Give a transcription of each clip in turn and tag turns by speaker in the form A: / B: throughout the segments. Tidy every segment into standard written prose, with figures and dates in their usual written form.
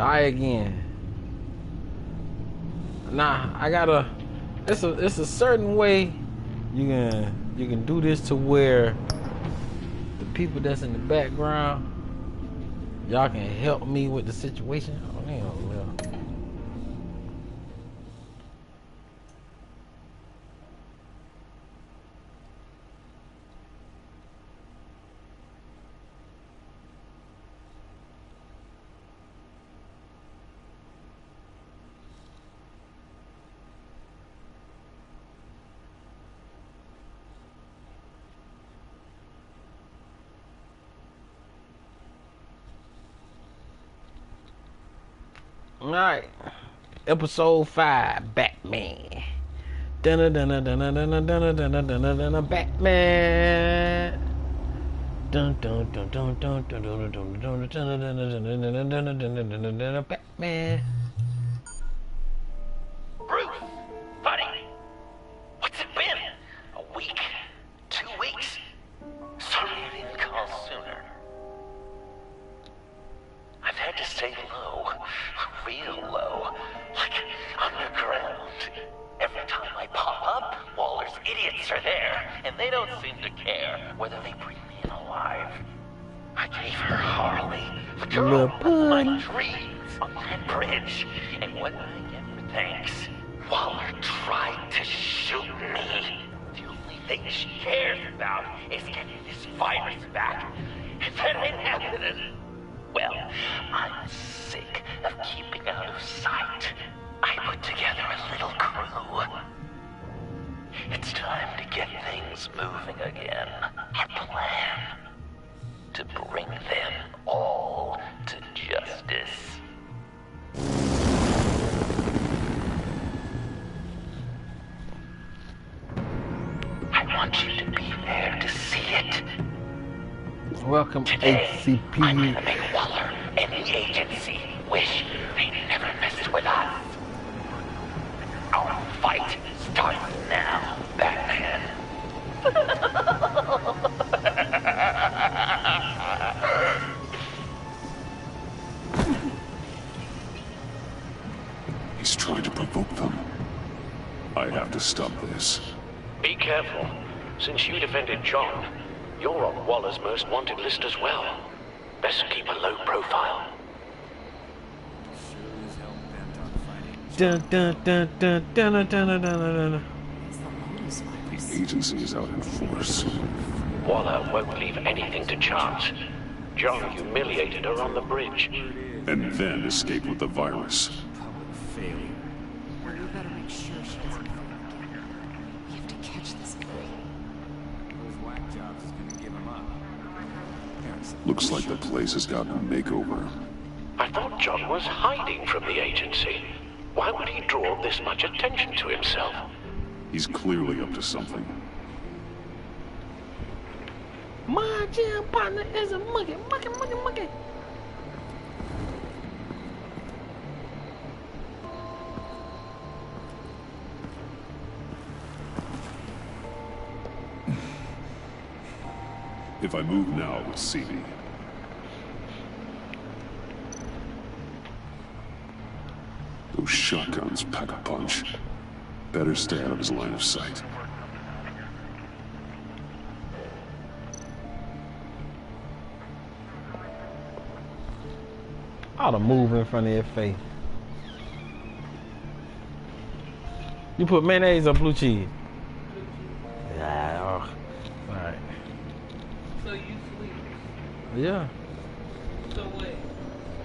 A: Try again. Nah, I gotta. It's a certain way you can do this to where the people that's in the background, y'all can help me with the situation. Oh damn, well. Alright. Episode 5, Batman. Dun dun dun dun dun dun dun dun dun dun Batman. Dun dun dun dun dun dun dun dun dun dun dun Batman.
B: Bruce, buddy, what's it been? A week? 2 weeks? Sorry I didn't call sooner. I've had to stay low, real low, like underground. Every time I pop up, Waller's idiots are there, and they don't seem to care whether they bring me in alive. I gave her Harley, the girl of my dreams, on that bridge, and what did I get for thanks? Waller tried to shoot me. The only thing she cares about is getting this virus back, and that ain't happening. Well, I'm sick of keeping out of sight. I put together a little crew. It's time to get things moving again. Our plan: to bring them all to justice. I want you to be there to see it.
A: Welcome,
B: Today,
A: HCP.
B: I'm gonna make Waller and the agency wish they never messed with us. Our fight starts now, Batman.
C: He's trying to provoke them. I have to stop this.
D: Be careful. Since you defended John, you're on Waller's most wanted list as well. Best keep a low profile.
A: Dun dun dun dun dun dun dun dun dun.
C: The agency is out in force.
D: Waller won't leave anything to chance. John humiliated her on the bridge.
C: And then escape with the virus.
E: We better make sure she doesn't go again. We have to catch this guy.
F: Those whack jobs is gonna give him up.
C: Looks like the place has gotten a makeover.
D: I thought John was hiding from the agency. Why would he draw this much attention to himself?
C: He's clearly up to something.
A: My jam partner is a monkey.
C: If I move now, it would see me. Those shotguns pack a punch. Better stay out of his line of sight.
A: I ought to move in front of your face. You put mayonnaise or blue cheese? Yeah. Alright.
G: So you sleep.
A: Yeah.
G: So what?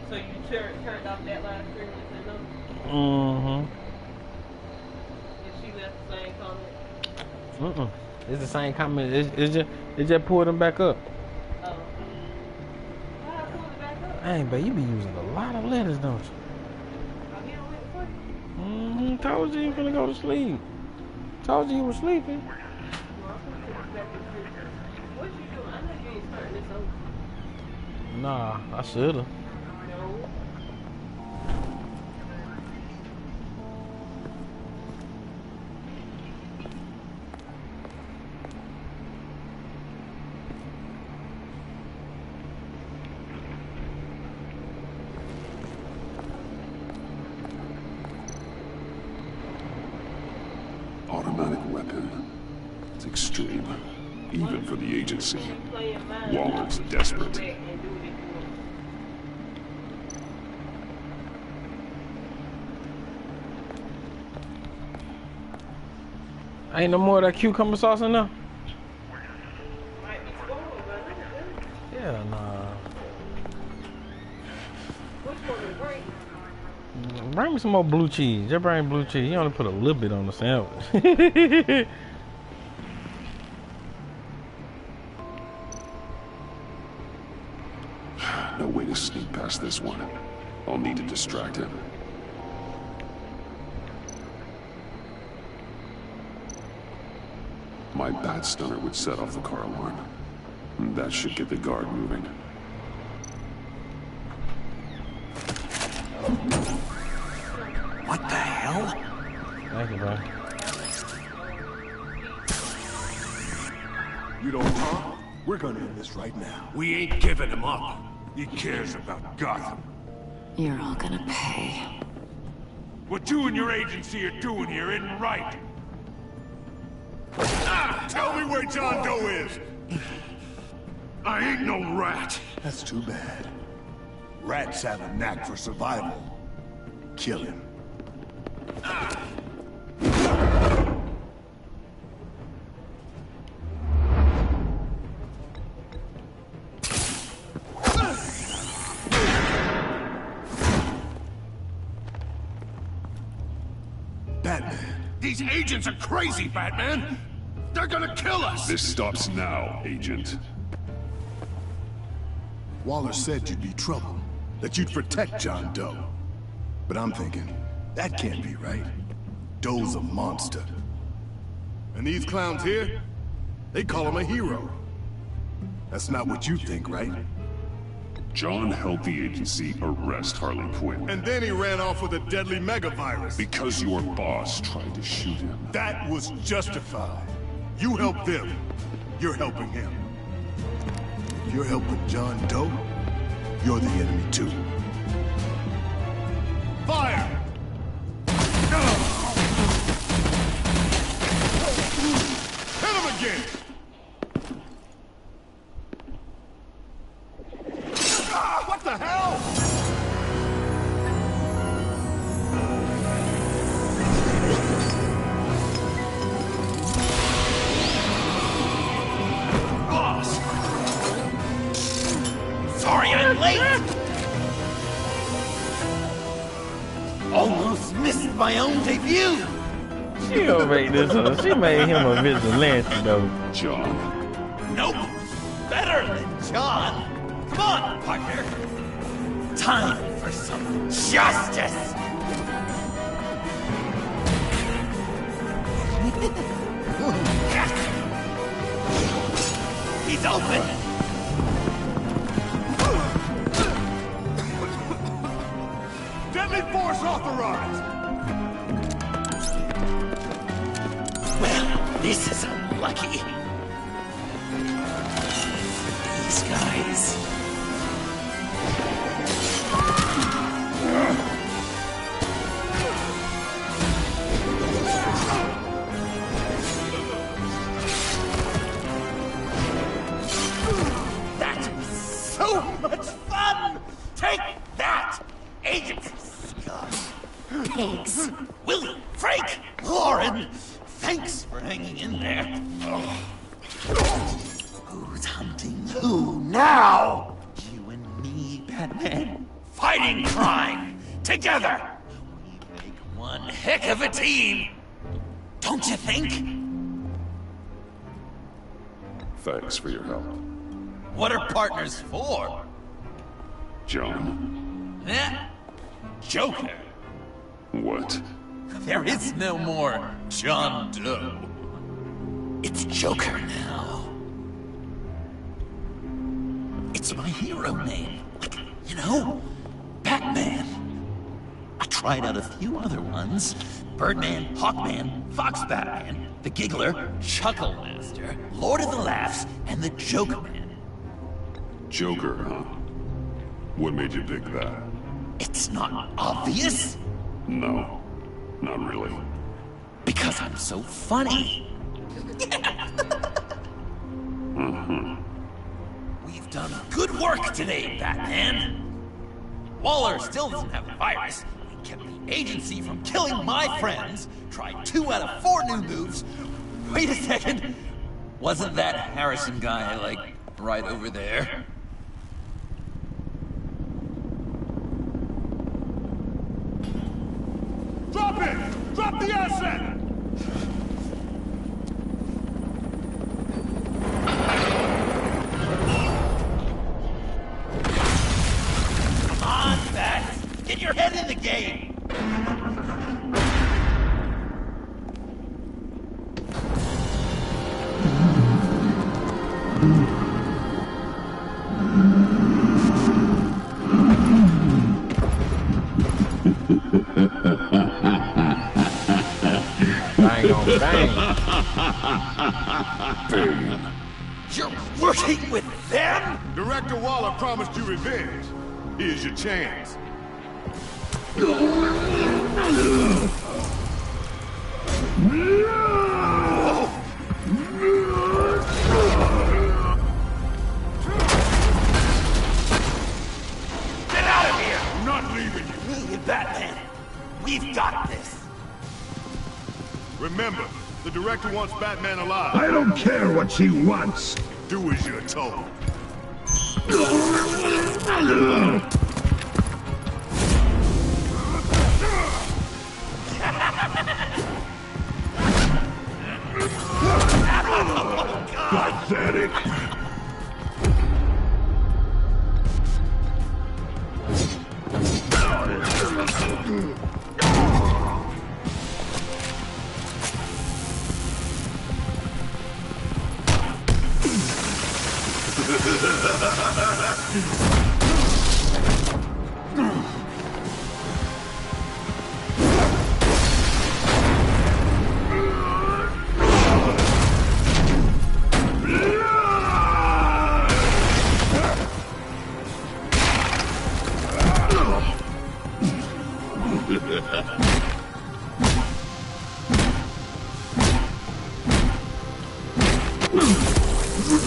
G: So you turned off that last screen with the number?
A: Mm-hmm.
G: And she left the same comment?
A: It's the same comment. It just pulled them back up.
G: Oh. Why I pulled it back up?
A: Hey, but you be using a lot of letters, don't you?
G: I'm here with the fuck.
A: Told you you finna go to sleep. Told you you were sleeping.
G: Well, I'm gonna put it back in the freezer. What you doing? I know you ain't starting this over.
A: Nah, I should've.
G: No.
C: automatic weapon. It's extreme, even for the agency. Waller's desperate.
A: Ain't no more of that cucumber sauce in there? Yeah, nah. Bring me some more blue cheese. Just bring blue cheese. You only put a little bit on the sandwich.
C: No way to sneak past this one. I'll need to distract him. My bat stunner would set off the car alarm. That should get the guard moving.
D: What the hell?
A: Thank you, bro.
H: You don't talk? We're gonna end this right now.
D: We ain't giving him up. He cares about Gotham.
E: You're all gonna pay.
D: What you and your agency are doing here isn't right. Tell me where John Doe is! I ain't no rat!
H: That's too bad. Rats have a knack for survival. Kill him. Batman.
D: These agents are crazy, Batman! They're gonna kill us!
C: This stops now, Agent.
H: Waller said you'd be trouble, that you'd protect John Doe. But I'm thinking, that can't be right. Doe's a monster. And these clowns here, they call him a hero. That's not what you think, right?
C: John helped the agency arrest Harley Quinn.
H: And then he ran off with a deadly megavirus.
C: Because your boss tried to shoot him.
H: That was justified. You helped them. You're helping him. If you're helping John Doe, you're the enemy too. Fire! Hit him again! What the hell?
B: Sorry I'm late! Almost missed my own debut!
A: She gonna make this up. She made him a vigilante though.
C: John.
B: Nope! Better than John! Come on, partner! Time for some justice! He's open!
H: Deadly force authorized!
B: Well, this is unlucky. These guys. That was so much fun! Take that, Agent Scott!
E: Pigs.
B: Willie, Frank, Lauren, thanks for hanging in there. Who's hunting who now? You and me, Batman. Fighting crime together. We make one heck of a team. Don't you think?
C: Thanks for your help.
B: What are partners for?
C: John.
B: Eh? Joker.
C: What?
B: There is no more John Doe. It's Joker now. It's my hero name. Like, you know, Batman. I tried out a few other ones. Birdman, Hawkman, Fox Batman, the Giggler, Chuckle Master, Lord of the Laughs, and the Joker Man.
C: Joker, huh? What made you pick that?
B: It's not obvious.
C: No, not really.
B: Because I'm so funny. We've done good work today, Batman. Waller still doesn't have the virus. He kept the agency from killing my friends. Tried 2 out of 4 new moves. Wait a second. Wasn't that Harrison guy, like, right over there?
H: Drop it! Drop the asset!
B: Come on, Bat! Get your head in the game!
A: Bang on bang.
B: You're working with them?
H: Director Waller promised you revenge. Here's your chance.
B: Get out of here!
H: I'm not leaving you.
B: Me and Batman, we've got this.
H: Remember, the director wants Batman alive.
C: I don't care what she wants.
H: Do as you're told.
C: Pathetic.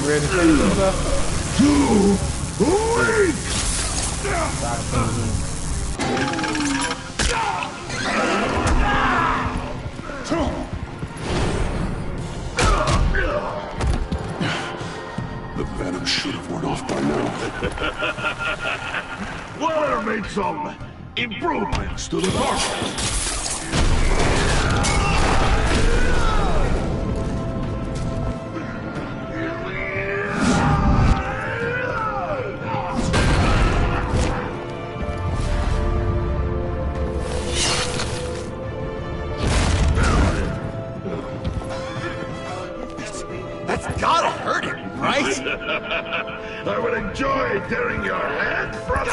A: Ready to finish this up?
C: 2 weeks. The venom should have worn off by now. Waller made some improvements to the marshal.
B: That's gotta hurt him, right?
C: I would enjoy tearing your head from you.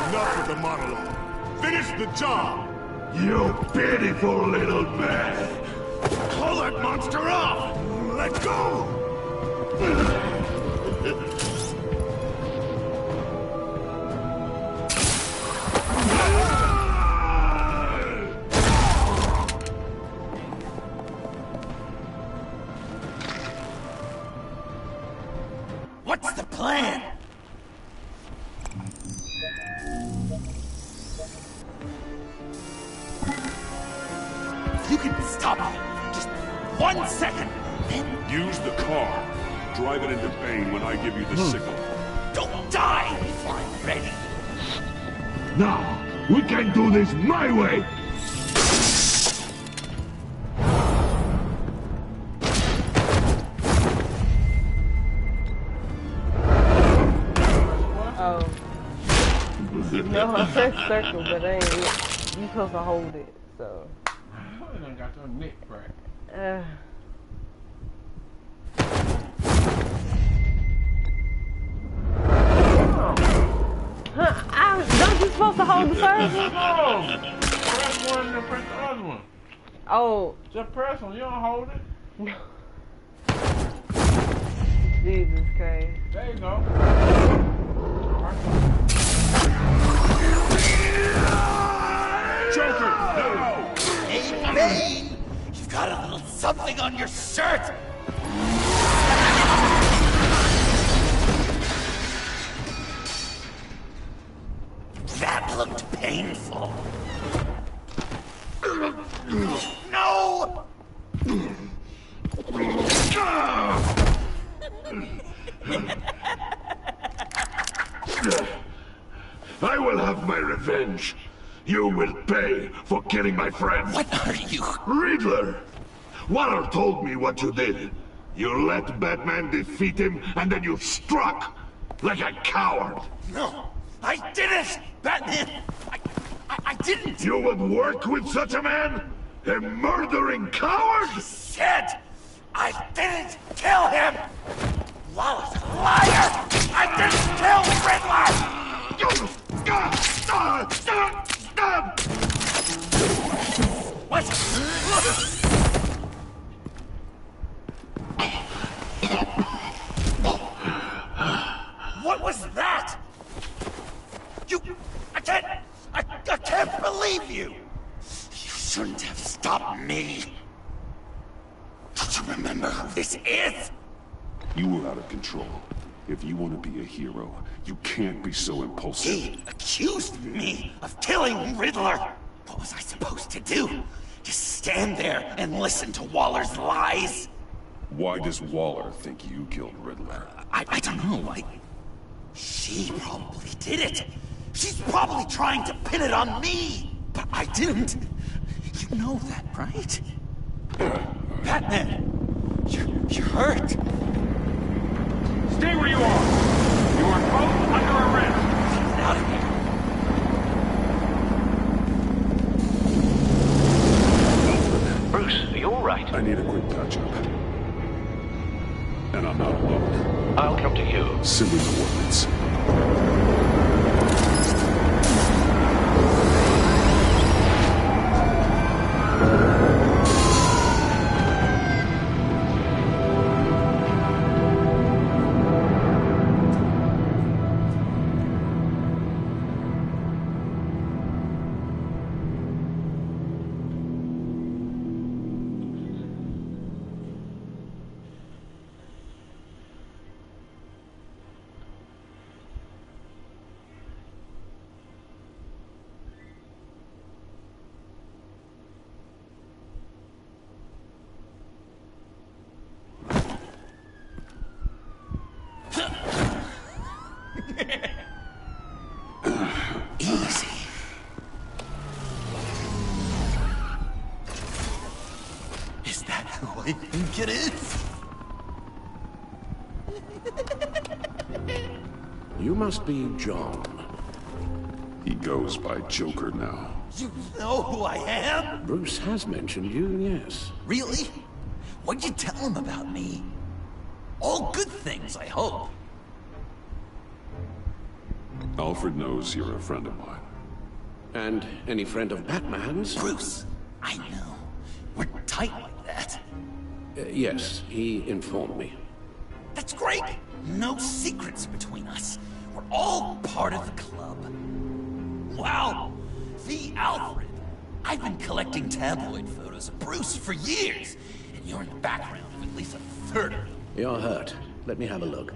H: Enough with the monologue. Finish the job.
C: You pitiful little man.
H: Call that monster off. Let go.
B: What's the plan? If you can stop him, just 1 second, then
C: Use the car. Drive it into Bane when I give you the signal.
B: don't die before I'm ready.
C: Now, we can do this my way.
G: Oh. No, I said circle, but I ain't. You supposed to hold it, so.
A: I done got your neck cracked.
G: Don't you supposed to hold the circle?
A: No! Press one and press the other one.
G: Oh,
A: Just press one, you don't hold it.
G: no. Jesus Christ.
A: There you go.
H: Joker, no.
B: Hey, Bane! on your shirt! That looked painful. No!
C: I will have my revenge. You will pay for killing my friend.
B: What are you?
C: Riddler! Waller told me what you did. You let Batman defeat him, and then you struck like a coward.
B: No, I didn't! Batman! I didn't!
C: You would work with such a man? A murdering coward?
B: I said I didn't kill him! Waller's a liar! I didn't kill Riddler! What? What was that? I can't believe you! You shouldn't have stopped me. Don't you remember who this is?
C: You were out of control. If you want to be a hero, you can't be so impulsive.
B: He accused me of killing Riddler. What was I supposed to do? Just stand there and listen to Waller's lies?
C: Why does Waller think you killed Riddler?
B: I don't know. She probably did it. She's probably trying to pin it on me. But I didn't. You know that, right? Batman, you're hurt.
F: Stay where you are! You are both under arrest!
B: Get out of here.
D: Bruce, are you alright?
C: I need a quick touch-up. And I'm not alone.
D: I'll come to you.
C: Send me the ordnance.
B: Easy. Is that who I think it is?
I: You must be John.
C: He goes by Joker now.
B: You know who I am?
I: Bruce has mentioned you, yes.
B: Really? What'd you tell him about me? All good things, I hope.
C: Alfred knows you're a friend of mine.
I: And any friend of Batman's?
B: Bruce, I know. We're tight like that.
I: Yes, he informed me.
B: That's great. No secrets between us. We're all part of the club. Wow, the Alfred. I've been collecting tabloid photos of Bruce for years, and you're in the background of at least a third of them.
I: You're hurt. Let me have a look.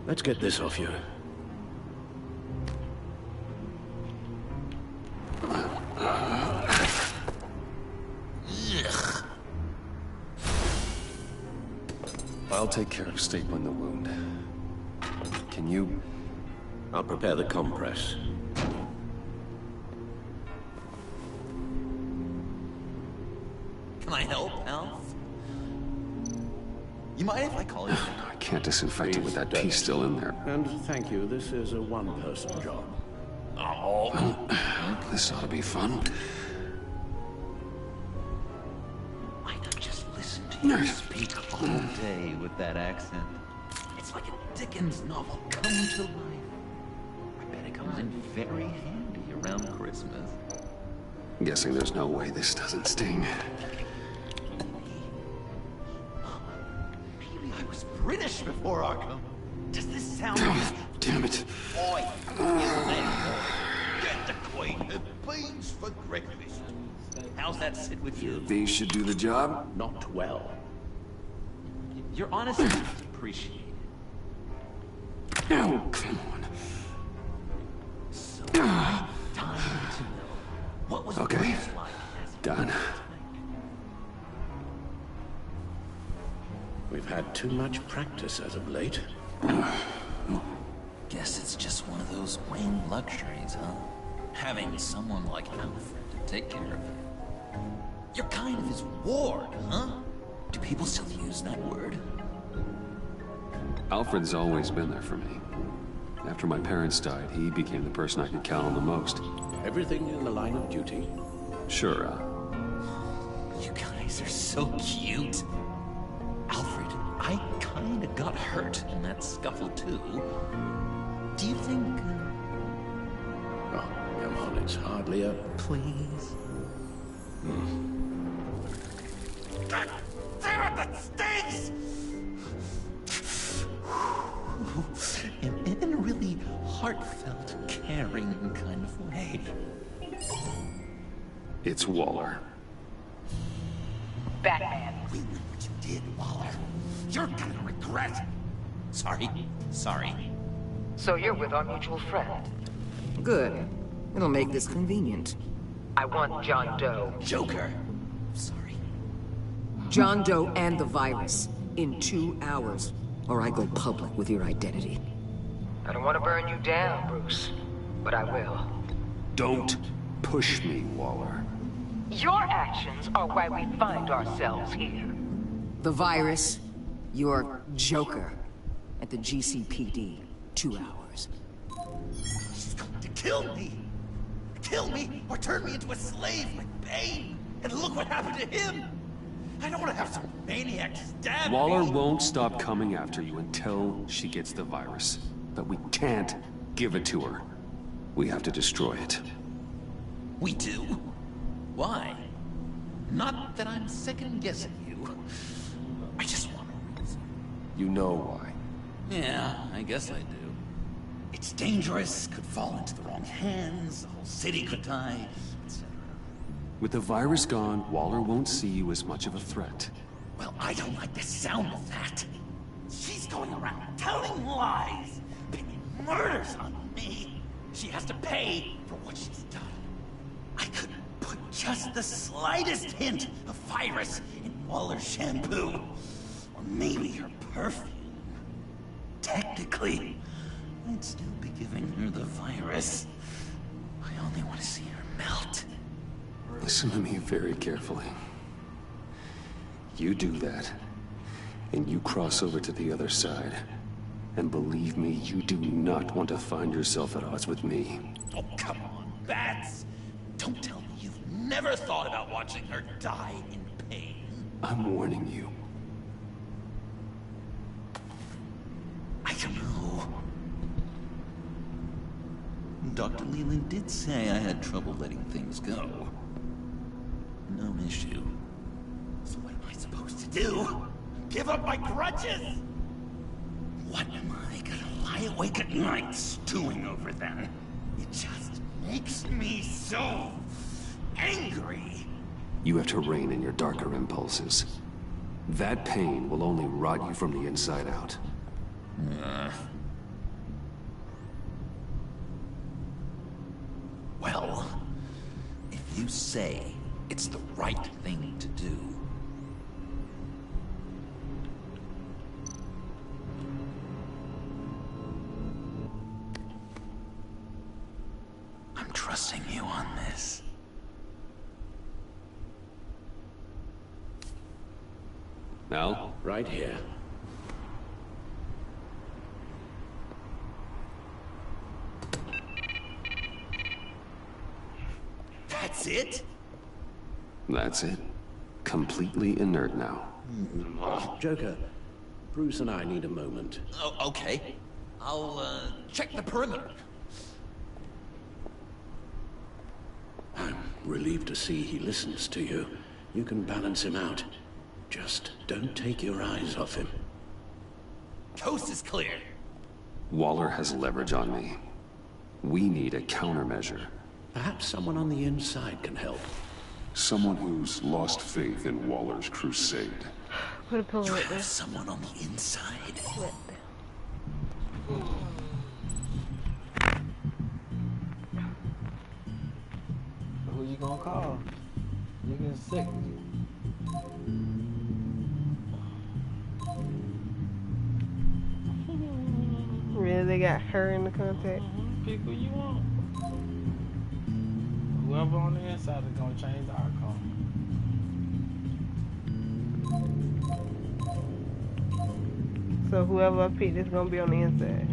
I: Let's get this off you.
B: Ugh.
C: I'll take care of stapling the wound. Can you...
I: I'll prepare the compress.
B: Can I help, Alf? You mind if I call you?
C: I can't disinfect it with that piece still in there.
I: And thank you, this is a one-person job.
B: Oh.
C: This ought to be fun.
B: Why not just listen to you speak all day with that accent? It's like a Dickens novel come to life. I bet it comes in very handy around Christmas.
C: Guessing there's no way this doesn't sting.
B: Maybe I was British before Arkham. Does this sound...
C: Damn it.
B: Boy, enjoy beans for breakfast. How's that sit with you?
J: These should do the job?
I: Not well.
B: Your honesty is appreciated.
J: Oh, come on.
B: So, time to know what was
J: Okay.
B: Bruce like as
J: Done.
I: We've had too much practice as of late.
B: Guess it's just one of those Wayne luxuries, huh? Having someone like Alfred to take care of you. You're kind of his ward, huh? Do people still use that word?
K: Alfred's always been there for me. After my parents died, he became the person I could count on the most.
I: Everything in the line of duty.
K: Sure,
B: You guys are so cute. Alfred, I kinda got hurt in that scuffle too. Do you think...
I: Oh, come on, it's hardly a...
B: Please? God damn it, that stinks! In a really heartfelt, caring kind of way.
K: it's Waller.
E: Batman.
B: We know what you did, Waller. You're gonna regret. Sorry.
E: So you're with our mutual friend.
L: Good. It'll make this convenient.
E: I want John Doe.
B: Joker. Sorry.
L: John Doe and the virus. In 2 hours. Or I go public with your identity.
E: I don't want to burn you down, Bruce, but I will.
K: Don't push me, Waller.
E: Your actions are why we find ourselves here.
L: The virus, your Joker. At the GCPD. 2 hours.
B: She's going to kill me. Kill me or turn me into a slave like Bane. And look what happened to him. I don't want to have some maniac stab
K: Waller
B: me.
K: won't stop coming after you until she gets the virus. But we can't give it to her. We have to destroy it.
B: We do? Why? Not that I'm second-guessing you. I just want a reason.
K: You know why.
B: Yeah, I guess I do. It's dangerous, could fall into the wrong hands, the whole city could die, etc.
K: With the virus gone, Waller won't see you as much of a threat.
B: Well, I don't like the sound of that. She's going around telling lies, pinning murders on me. She has to pay for what she's done. I could put just the slightest hint of virus in Waller's shampoo. Or maybe her perfume. Technically, I'd still be giving her the virus. I only want to see her melt.
K: Listen to me very carefully. You do that, and you cross over to the other side. And believe me, you do not want to find yourself at odds with me.
B: Oh, come on, Bats! Don't tell me you've never thought about watching her die in pain.
K: I'm warning you.
B: I don't know. Dr. Leland did say I had trouble letting things go. No issue. So what am I supposed to do? Give up my grudges? What am I gonna lie awake at night stewing over then? It just makes me so angry.
K: You have to rein in your darker impulses. That pain will only rot you from the inside out.
B: Well, if you say it's the right thing to do, I'm trusting you on this.
K: Now?
I: Right here.
B: That's it?
K: That's it. Completely inert now.
I: Joker, Bruce and I need a moment.
B: Oh, okay. I'll, check the perimeter.
I: I'm relieved to see he listens to you. You can balance him out. Just don't take your eyes off him.
B: Coast is clear.
K: Waller has leverage on me. We need a countermeasure.
I: Perhaps someone on the inside can help.
K: Someone who's lost faith in Waller's crusade.
G: Put a pillow
B: You
G: right
B: have
G: there.
B: someone on the inside.
G: What?
A: Who you gonna call? You getting sick?
G: Really, they got her in the contact.
A: Pick who you want. Whoever on the inside is gonna change the outcome.
G: So whoever I pick is gonna be on the inside.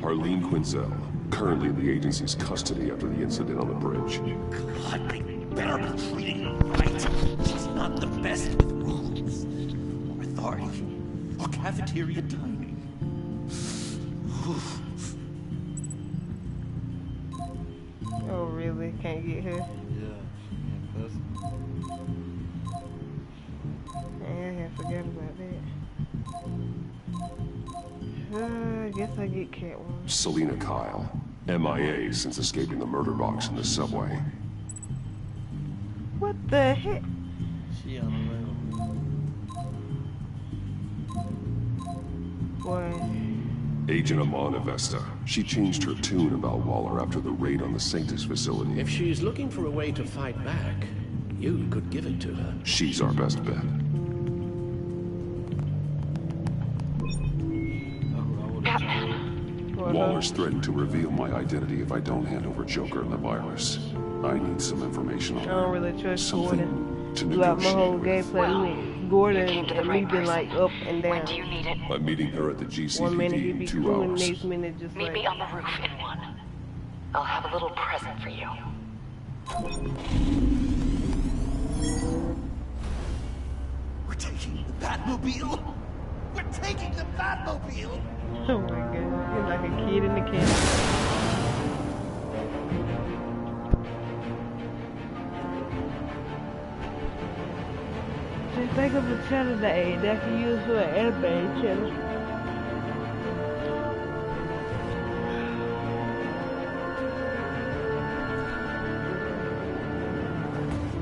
K: Harleen Quinzel, currently in the agency's custody after the incident on the bridge.
B: God, they better be treating her right. She's not the best with rules, or authority, or cafeteria timing.
G: Oh, really? Can't get her?
A: Yeah.
G: I forgot about that. I guess I get Catwoman.
K: Selena Kyle, MIA since escaping the murder box in the subway.
G: What the heck?
A: She unavailable.
G: Boy.
K: Agent Amanda Vesta. She changed her tune about Waller after the raid on the Sanctus facility.
I: If she's looking for a way to fight back, you could give it to her.
K: She's our best bet. Waller's threatened to reveal my identity if I don't hand over Joker and the virus. I need some information on
G: I don't really trust Gordon.
K: to
G: Throughout my whole
K: negotiate with.
G: gameplay, Gordon and me been like up and down.
M: When do you need it?
K: I'm meeting her at the
G: 1 minute he
K: GCPD
G: be
K: in 2
G: cool,
K: hours.
G: next minute just
M: Meet
G: like.
M: me on the roof in 1. I'll have a little present for you.
B: We're taking the Batmobile? We're taking the Batmobile!
G: Oh my god, he's like a kid in the candy. Just think of a channel that I can use for an anime channel.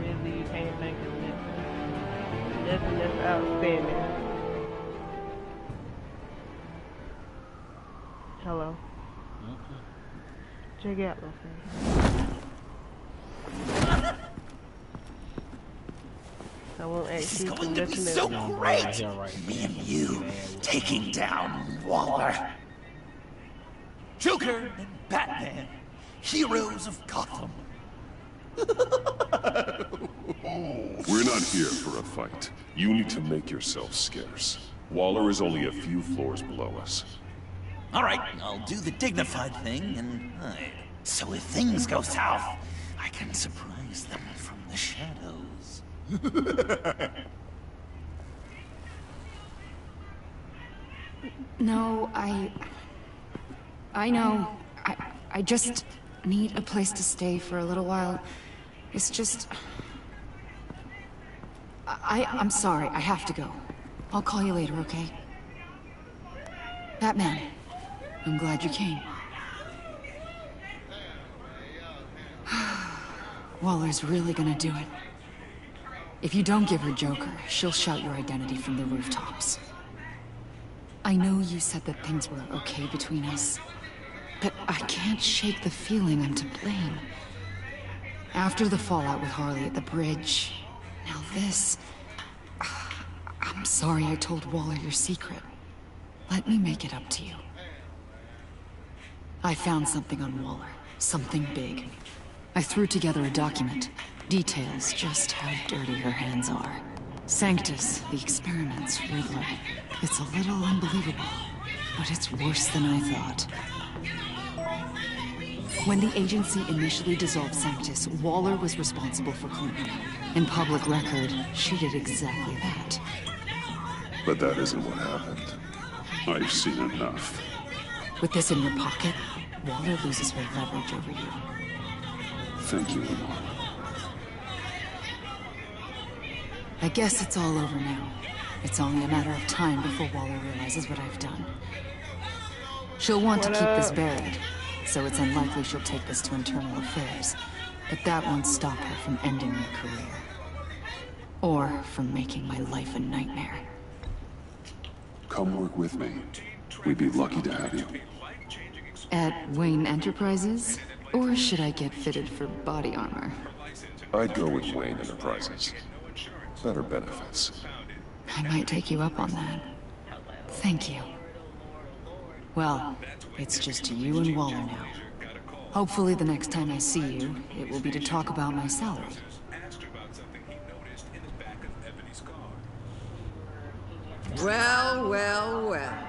G: Really, you can't think of nothing. Nothing that's outstanding. Hello. Check out my face. I won't ask
B: This is
G: you for
B: going to be
G: nothing
B: so
G: else.
B: great! Me and you taking down Waller. Joker and Batman, heroes of Gotham.
K: We're not here for a fight. You need to make yourself scarce. Waller is only a few floors below us.
B: All right, I'll do the dignified thing and hide. So if things go south, I can surprise them from the shadows.
E: No, I know. I just need a place to stay for a little while. It's just... I'm sorry, I have to go. I'll call you later, okay? Batman, I'm glad you came. Waller's really gonna do it. If you don't give her Joker, she'll shout your identity from the rooftops. I know you said that things were okay between us, but I can't shake the feeling I'm to blame. After the fallout with Harley at the bridge, now this... I'm sorry I told Waller your secret. Let me make it up to you. I found something on Waller. Something big. I threw together a document. Details just how dirty her hands are. Sanctus, the experiments, Riddler. It's a little unbelievable, but it's worse than I thought. When the agency initially dissolved Sanctus, Waller was responsible for cleaning. In public record, she did exactly that.
K: But that isn't what happened. I've seen enough.
E: With this in your pocket, Waller loses her leverage over you.
K: Thank you, Lamar.
E: I guess it's all over now. It's only a matter of time before Waller realizes what I've done. She'll want to keep this buried, so it's unlikely she'll take this to internal affairs. But that won't stop her from ending my career. Or from making my life a nightmare.
K: Come work with me. We'd be lucky to have you.
E: At Wayne Enterprises? Or should I get fitted for body armor?
K: I'd go with Wayne Enterprises. Better benefits.
E: I might take you up on that. Thank you. Well, it's just you and Waller now. Hopefully the next time I see you, it will be to talk about my salary.
L: Well, well, well.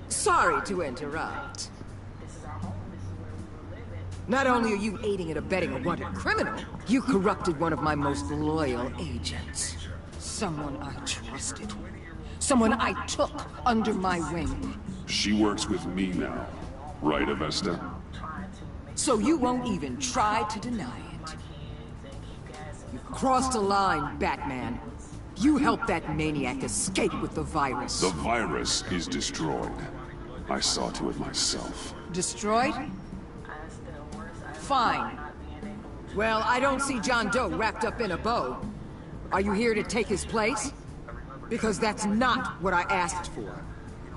L: Sorry to interrupt. Not only are you aiding and abetting a wanted criminal, you corrupted one of my most loyal agents. Someone I trusted. Someone I took under my wing.
K: She works with me now. Right, Avesta?
L: So you won't even try to deny it. You crossed a line, Batman. You helped that maniac escape with the virus.
K: The virus is destroyed. I saw to it myself.
L: Destroyed? Fine. Well, I don't see John Doe wrapped up in a bow. Are you here to take his place? Because that's not what I asked for.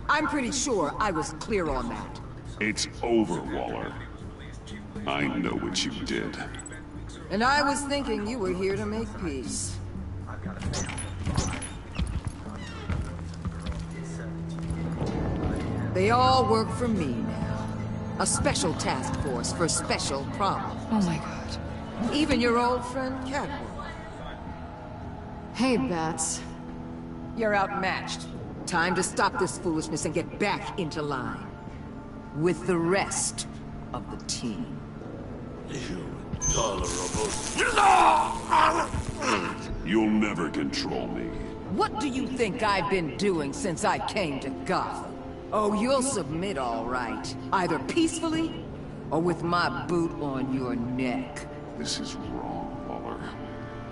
L: I'm pretty sure I was clear on that.
K: It's over, Waller. I know what you did.
L: And I was thinking you were here to make peace. They all work for me now. A special task force for special problems.
E: Oh my god.
L: Even your old friend Catwoman.
E: Hey, Bats.
L: You're outmatched. Time to stop this foolishness and get back into line. With the rest of the team.
K: You'll never control me.
L: What do you think I've been doing since I came to Gotham? Oh, you'll submit all right. Either peacefully, or with my boot on your neck.
K: This is wrong, Waller.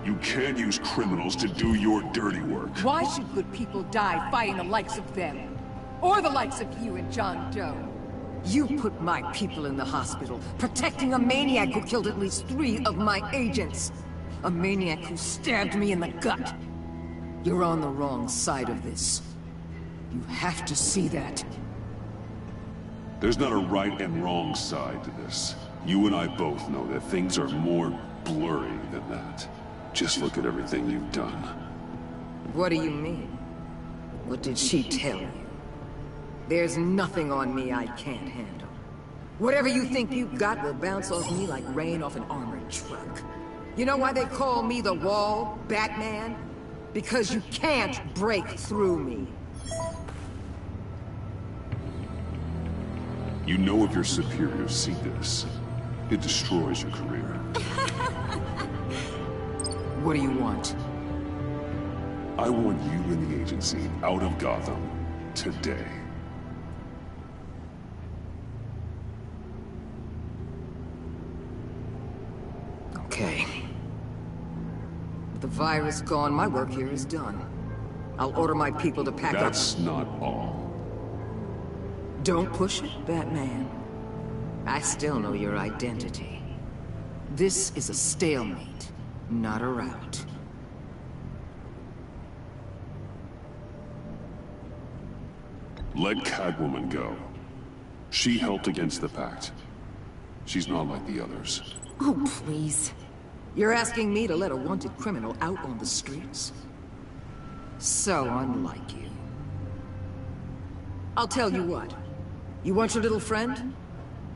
K: You can't use criminals to do your dirty work.
L: Why should good people die fighting the likes of them? Or the likes of you and John Doe? You put my people in the hospital, protecting a maniac who killed at least 3 of my agents. A maniac who stabbed me in the gut. You're on the wrong side of this. You have to see that.
K: There's not a right and wrong side to this. You and I both know that things are more blurry than that. Just look at everything you've done.
L: What do you mean? What did she tell you? There's nothing on me I can't handle. Whatever you think you've got will bounce off me like rain off an armored truck. You know why they call me the Wall, Batman? Because you can't break through me.
K: You know if your superiors see this, it destroys your career.
L: What do you want?
K: I want you and the agency out of Gotham today.
L: Okay. With the virus gone, my work here is done. I'll order my people to pack up.
K: That's not all.
L: Don't push it, Batman. I still know your identity. This is a stalemate, not a rout.
K: Let Catwoman go. She helped against the Pact. She's not like the others.
E: Oh, please.
L: You're asking me to let a wanted criminal out on the streets? So unlike you. I'll tell you what. You want your little friend?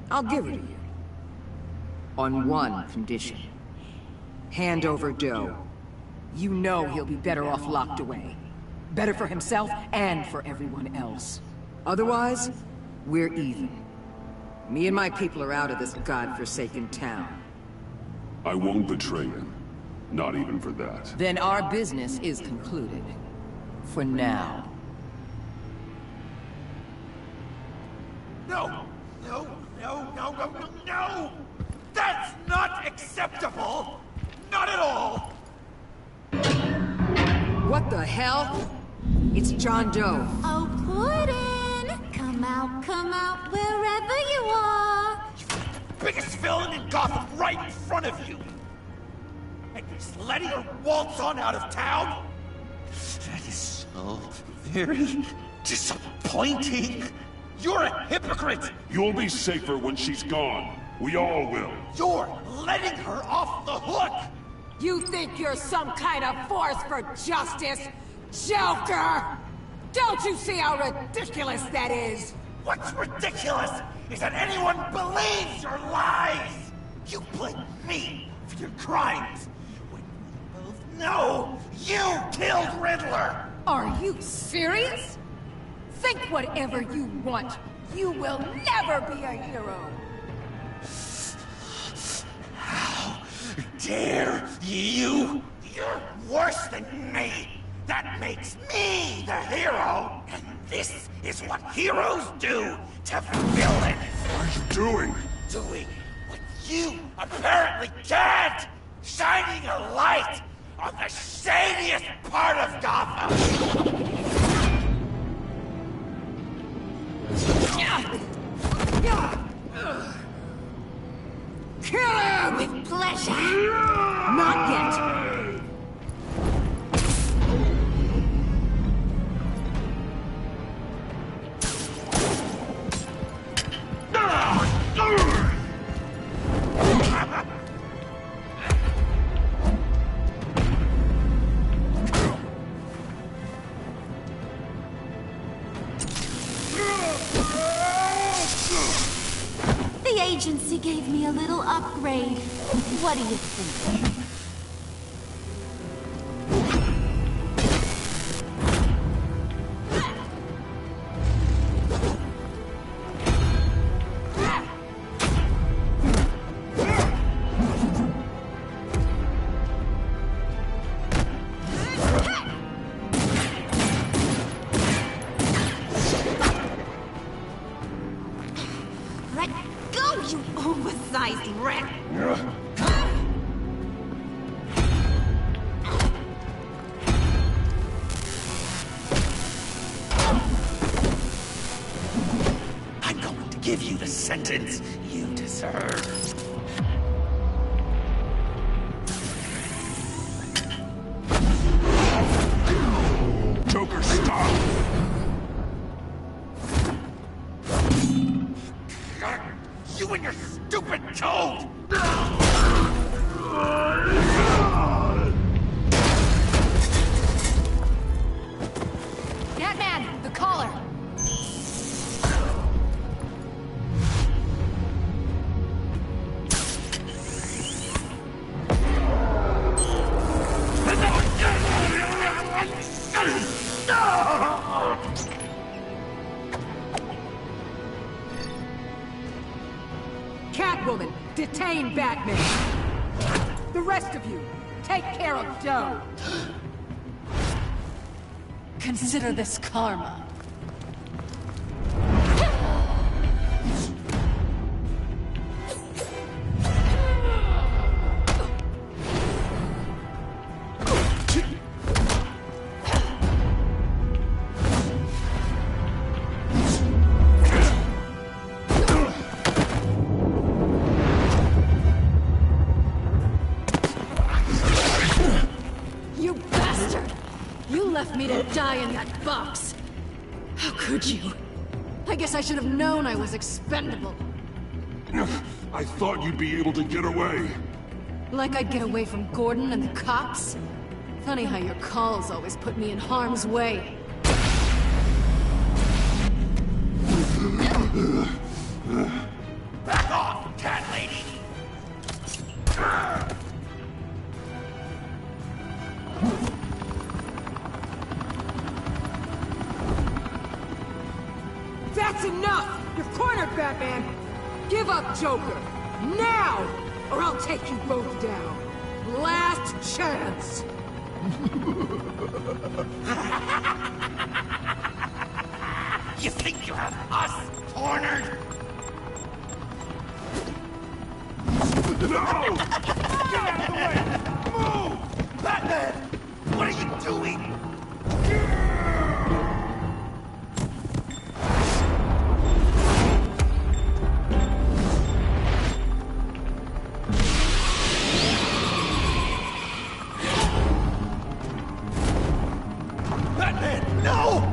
L: I'll give her to you. On one condition. Hand over Doe. You know he'll be better off locked away. Better for himself and for everyone else. Otherwise, we're even. Me and my people are out of this godforsaken town.
K: I won't betray him. Not even for that.
L: Then our business is concluded. For now.
F: No! No, no, no, no, no, no! That's not acceptable! Not at all!
L: What the hell? It's John Doe.
N: Oh, Puddin'! Come come out, wherever you are.
F: Biggest villain in Gotham right in front of you. And he's letting her waltz on out of town? That is so very disappointing. You're a hypocrite.
K: You'll be safer when she's gone. We all will.
F: You're letting her off the hook.
L: You think you're some kind of force for justice, Joker? Don't you see how ridiculous that is?
F: What's ridiculous is that anyone believes your lies. You blame me for your crimes. When we both know you killed Riddler.
L: Are you serious? Think whatever you want. You will never be a hero.
F: How dare you? You're worse than me. That makes me the hero. And this is what heroes do to villains.
K: What are you doing?
F: Doing what you apparently can't. Shining a light on the shadiest part of Gotham.
L: Kill him!
N: With pleasure.
L: Not yet.
N: The agency gave me a little upgrade. What do you think? Let go, you oversized rat!
F: I'm going to give you the sentence you deserve.
K: Joker, stop!
F: You and your stupid toad!
L: Batman, the collar. Catwoman, detain Batman. The rest of you, take care of Joe. Consider this karma. You bastard! You left me to die in that box. How could you? I guess I should have known I was expendable.
K: I thought you'd be able to get away.
L: Like I'd get away from Gordon and the cops? Funny how your calls always put me in harm's way.
F: Back off, cat lady!
L: That's enough! You're cornered, Batman! Give up, Joker! Now! Or I'll take you both down. Last chance!
F: You think you have us cornered?
K: No!
F: Get out of the way! Move! Batman! What are you doing? Batman, no!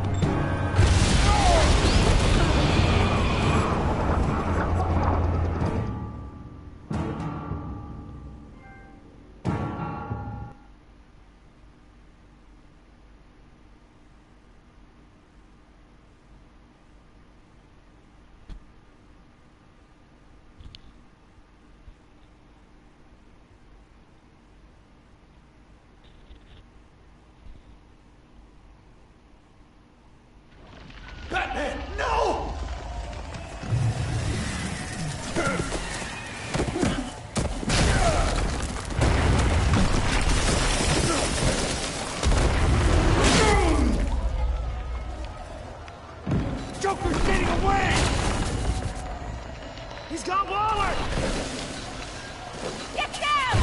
F: Batman, no! Joker's getting away! He's gone forward!
N: Get down!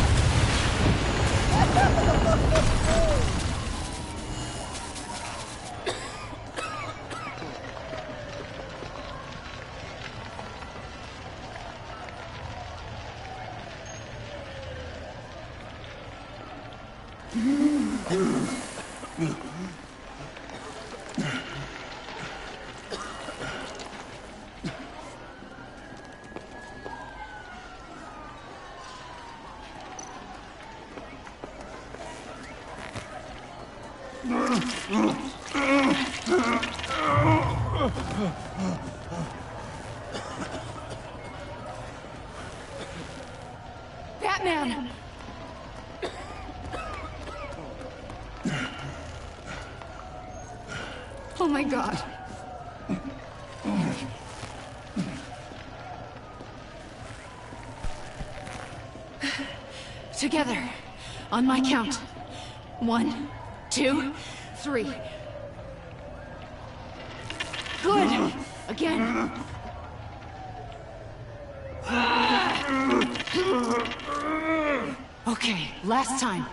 E: Batman! Oh my God. Together, on my count. 1, 2, 3. Good! Again. Okay, last time.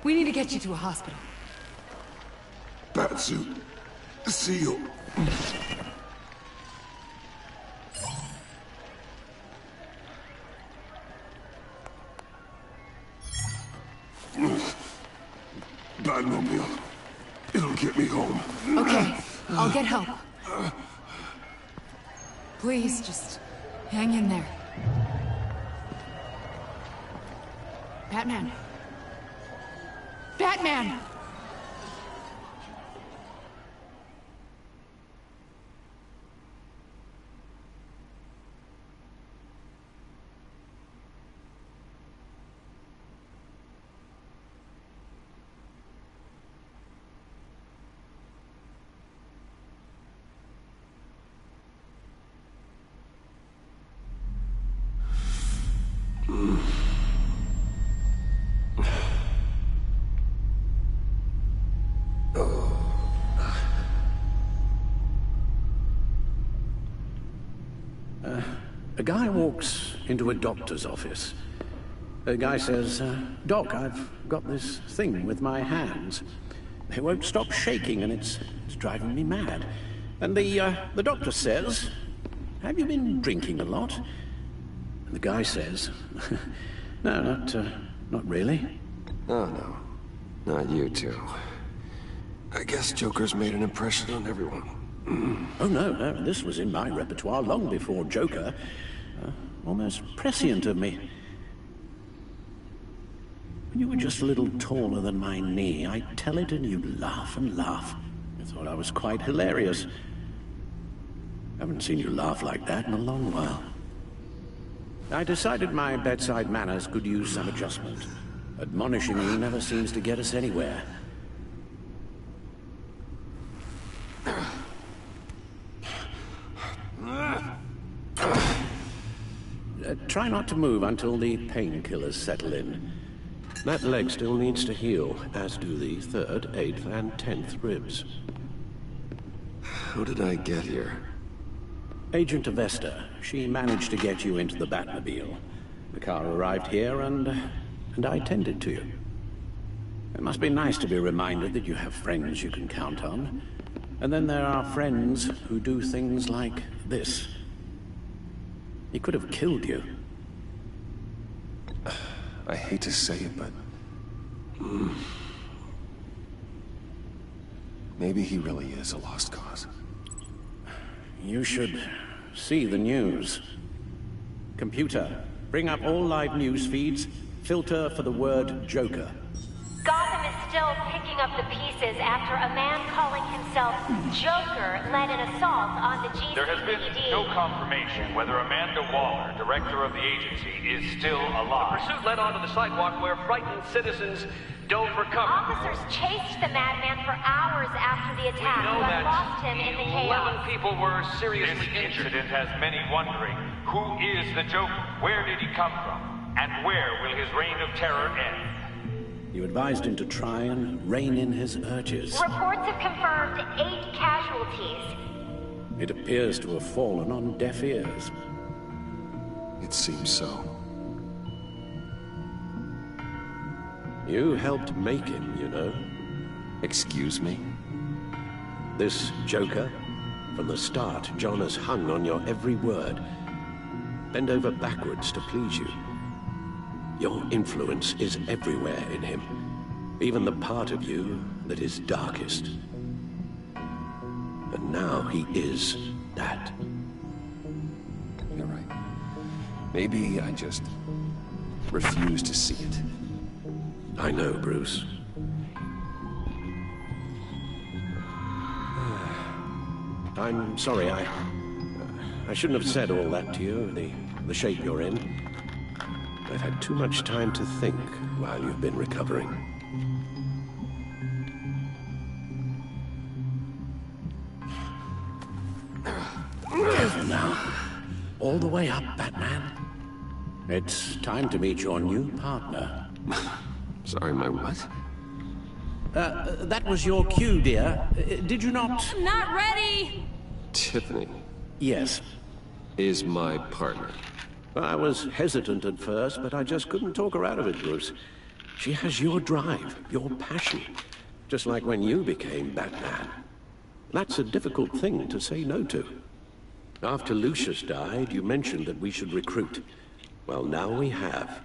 E: We need to get you to a hospital.
C: Batsuit. Seal. Batmobile. It'll get me home.
E: Okay, I'll get help. Please, just hang in there. Batman. Batman!
I: A guy walks into a doctor's office. The guy says, Doc, I've got this thing with my hands. They won't stop shaking and it's driving me mad. And the doctor says, have you been drinking a lot? And the guy says, no, not really.
J: Oh, no. Not you two. I guess Joker's made an impression on everyone.
I: Oh, no, this was in my repertoire long before Joker. Almost prescient of me. When you were just a little taller than my knee, I'd tell it and you'd laugh and laugh. I thought I was quite hilarious. Haven't seen you laugh like that in a long while. I decided my bedside manners could use some adjustment. Admonishing you never seems to get us anywhere. Try not to move until the painkillers settle in. That leg still needs to heal, as do the 3rd, 8th, and 10th ribs.
J: How did I get here?
I: Agent Avesta. She managed to get you into the Batmobile. The car arrived here and and I tended to you. It must be nice to be reminded that you have friends you can count on. And then there are friends who do things like this. He could have killed you.
J: I hate to say it, but... maybe he really is a lost cause.
I: You should see the news. Computer, bring up all live news feeds. Filter for the word Joker.
O: Gotham is still picking up the pieces after a man calling himself Joker led an assault on the GCPD.
P: There has been no confirmation whether Amanda Waller, director of the agency, is still alive.
D: The pursuit led onto the sidewalk where frightened citizens dove for cover.
O: Officers chased the madman for hours after the attack,
D: We know
O: but
D: that
O: lost him in the chaos.
D: 11 people were seriously
P: This
D: injured.
P: incident has many wondering, who is the Joker? Where did he come from? And where will his reign of terror end?
I: You advised him to try and rein in his urges.
O: Reports have confirmed 8 casualties.
I: It appears to have fallen on deaf ears.
J: It seems so.
I: You helped make him, you know.
J: Excuse me?
I: This Joker, from the start, John has hung on your every word. Bend over backwards to please you. Your influence is everywhere in him, even the part of you that is darkest. And now he is that.
J: You're right. Maybe I just refuse to see it.
I: I know, Bruce. I'm sorry, I shouldn't have said all that to you, the shape you're in. I've had too much time to think while you've been recovering. Careful now. All the way up, Batman. It's time to meet your new partner.
J: Sorry, my what?
I: That was your cue, dear. Did you not...
N: I'm not ready!
J: Tiffany.
I: Yes.
J: Is my partner.
I: I was hesitant at first, but I just couldn't talk her out of it, Bruce. She has your drive, your passion, just like when you became Batman. That's a difficult thing to say no to. After Lucius died, you mentioned that we should recruit. Well, now we have.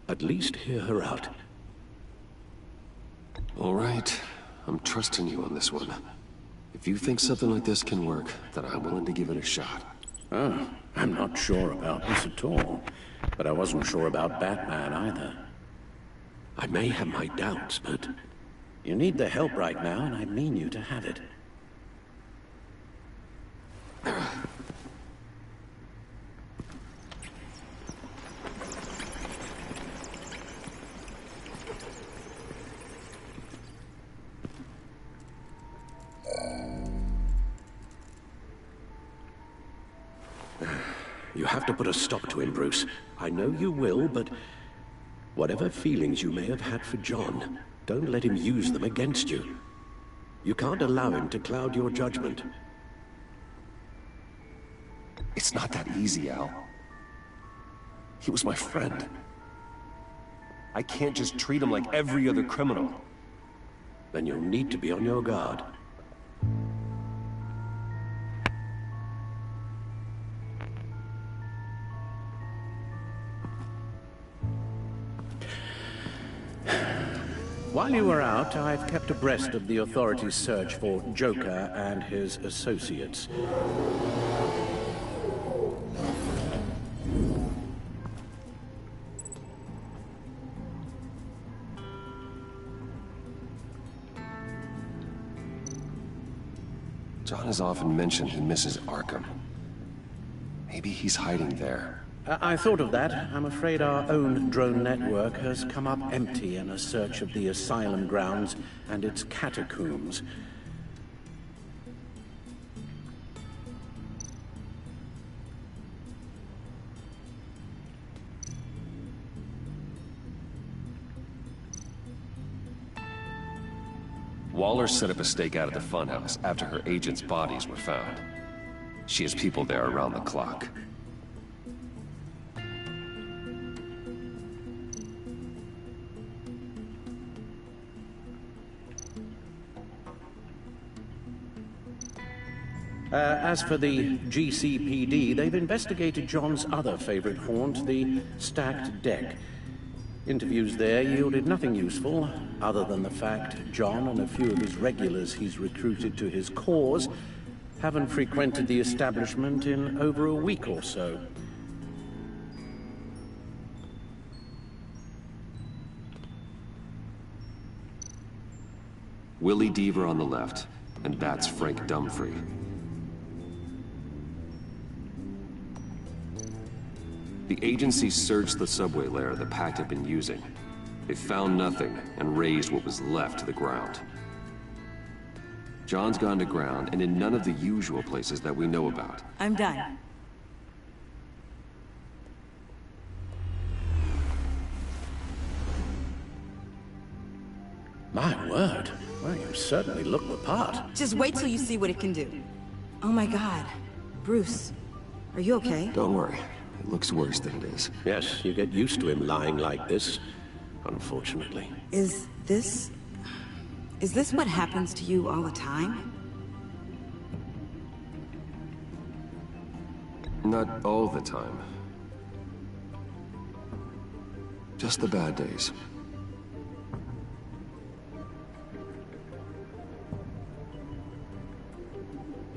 I: At least hear her out.
J: All right. I'm trusting you on this one. If you think something like this can work, then I'm willing to give it a shot.
I: Oh, I'm not sure about this at all. But I wasn't sure about Batman either. I may have my doubts, but you need the help right now, and I mean you to have it. You have to put a stop to him, Bruce. I know you will, but whatever feelings you may have had for John, don't let him use them against you. You can't allow him to cloud your judgment.
J: It's not that easy, Al. He was my friend. I can't just treat him like every other criminal.
I: Then you'll need to be on your guard. While you were out, I've kept abreast of the authorities' search for Joker and his associates.
J: John has often mentioned he misses Arkham. Maybe he's hiding there.
I: I thought of that. I'm afraid our own drone network has come up empty in a search of the asylum grounds and its catacombs.
J: Waller set up a stakeout at the funhouse after her agents' bodies were found. She has people there around the clock.
I: As for the GCPD, they've investigated John's other favorite haunt, the stacked deck. Interviews there yielded nothing useful, other than the fact John and a few of his regulars he's recruited to his cause haven't frequented the establishment in over a week or so.
J: Willie Deaver on the left, and that's Frank Dumfrey. The agency searched the subway lair the Pact had been using. They found nothing and razed what was left to the ground. John's gone to ground and in none of the usual places that we know about.
Q: I'm done.
I: My word. Well, you certainly look the part.
Q: Just wait till you see what it can do. Oh my god. Bruce, are you okay?
J: Don't worry. It looks worse than it is.
I: Yes, you get used to him lying like this, unfortunately.
Q: Is this what happens to you all the time?
J: Not all the time. Just the bad days.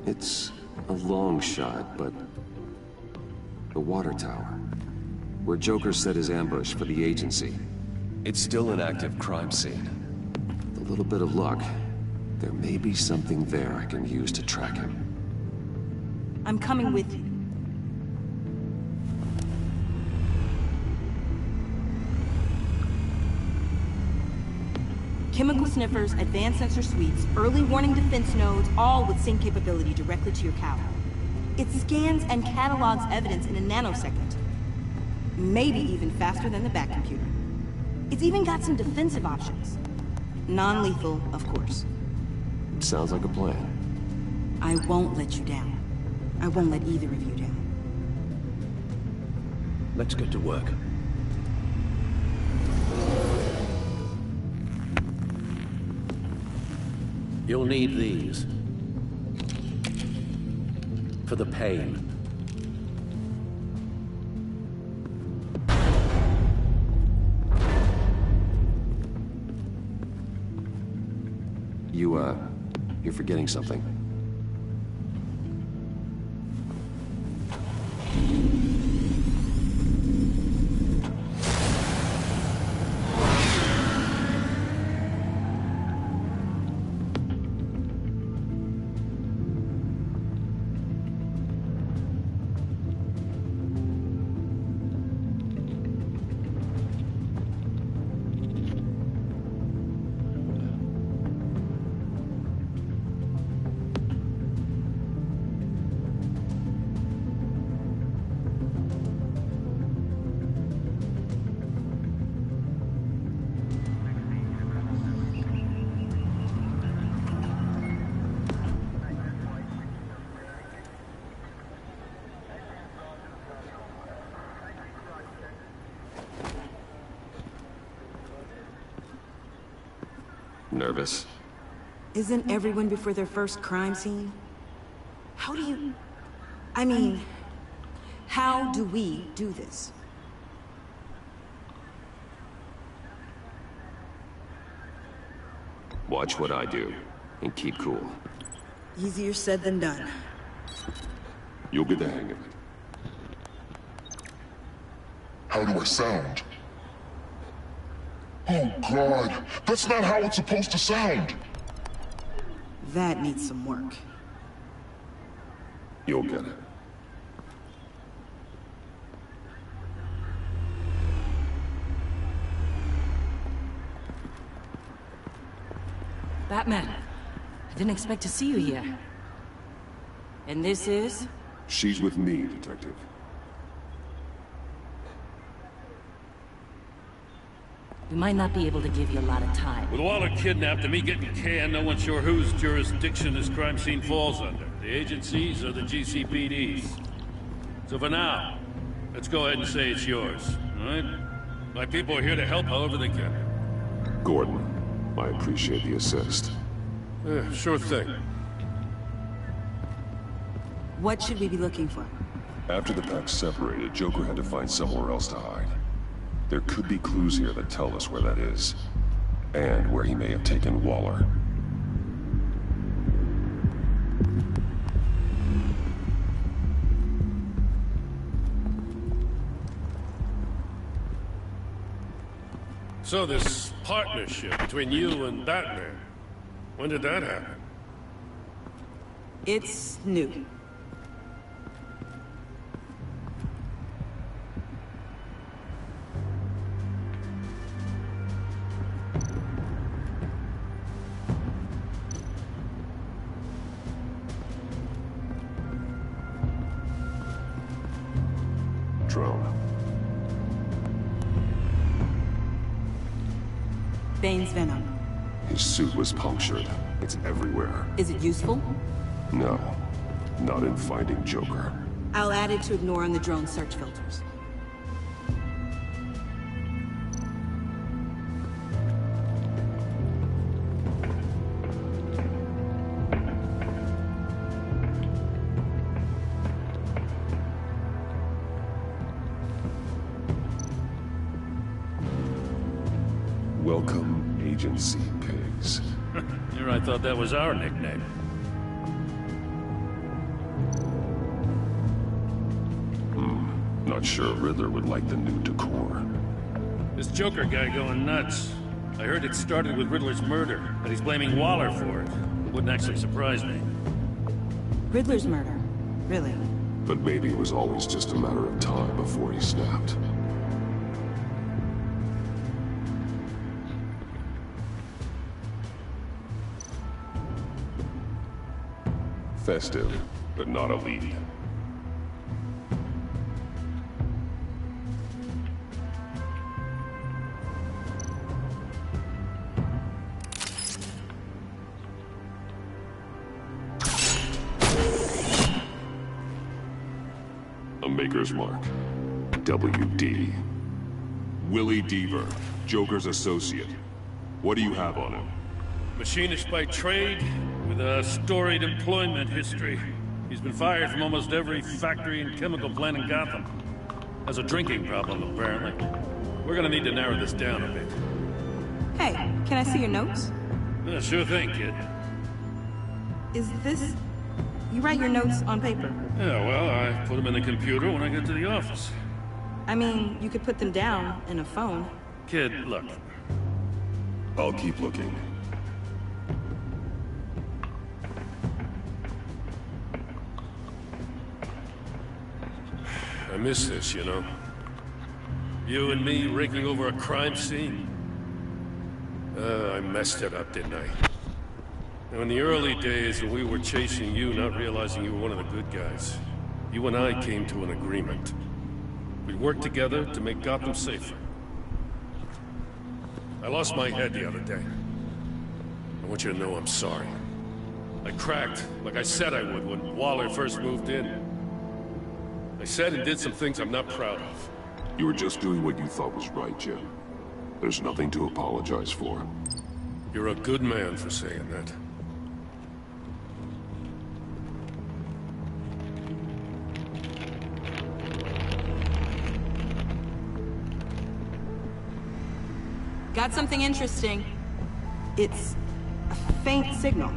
J: It's a long shot, but the water tower, where Joker set his ambush for the agency, it's still an active crime scene. With a little bit of luck, there may be something there I can use to track him.
Q: I'm coming with you. Chemical sniffers, advanced sensor suites, early warning defense nodes, all with sync capability directly to your cow. It scans and catalogs evidence in a nanosecond. Maybe even faster than the back computer. It's even got some defensive options. Non-lethal, of course.
J: Sounds like a plan.
Q: I won't let you down. I won't let either of you down.
I: Let's get to work. You'll need these. For the pain.
J: You're forgetting something. Nervous?
Q: Isn't everyone before their first crime scene? How do you... I mean, how do we do this?
J: Watch what I do, and keep cool.
Q: Easier said than done.
K: You'll get the hang of it.
C: How do I sound? Oh God, that's not how it's supposed to sound.
Q: That needs some work.
K: You'll get it.
Q: Batman, I didn't expect to see you here. And this is?
K: She's with me, Detective.
Q: We might not be able to give you a lot of time.
R: With Waller kidnapped and me getting canned, no one's sure whose jurisdiction this crime scene falls under. The agencies or the GCPD's. So for now, let's go ahead and say it's yours, all right? My people are here to help however they can.
K: Gordon, I appreciate the assist.
R: Sure thing.
Q: What should we be looking for?
K: After the pack separated, Joker had to find somewhere else to hide. There could be clues here that tell us where that is. And where he may have taken Waller.
R: So this partnership between you and Batman, when did that happen?
Q: It's new.
K: Drone.
Q: Bane's venom.
K: His suit was punctured. It's everywhere.
Q: Is it useful?
K: No. Not in finding Joker.
Q: I'll add it to ignore on the drone search filters.
K: Welcome, Agency Pigs.
R: Here I thought that was our nickname.
K: Not sure Riddler would like the new decor.
R: This Joker guy going nuts. I heard it started with Riddler's murder, but he's blaming Waller for it. Wouldn't actually surprise me.
Q: Riddler's murder? Really?
K: But maybe it was always just a matter of time before he snapped. Festive, but not elite. A Maker's Mark. WD. Willie Deaver, Joker's associate. What do you have on him?
R: Machinist by trade, with a storied employment history. He's been fired from almost every factory and chemical plant in Gotham. Has a drinking problem, apparently. We're gonna need to narrow this down a bit.
Q: Hey, can I see your notes?
R: Yeah, sure thing, kid.
Q: Is this... You write your notes on paper?
R: Yeah, well, I put them in the computer when I get to the office.
Q: I mean, you could put them down in a phone.
R: Kid, look.
K: I'll keep looking.
R: I miss this, you know. You and me raking over a crime scene. I messed it up, didn't I? Now, in the early days when we were chasing you, not realizing you were one of the good guys, you and I came to an agreement. We'd work together to make Gotham safer. I lost my head the other day. I want you to know I'm sorry. I cracked, like I said I would when Waller first moved in. I said and did some things I'm not proud of.
K: You were just doing what you thought was right, Jim. There's nothing to apologize for.
R: You're a good man for saying that.
Q: Got something interesting. It's a faint signal.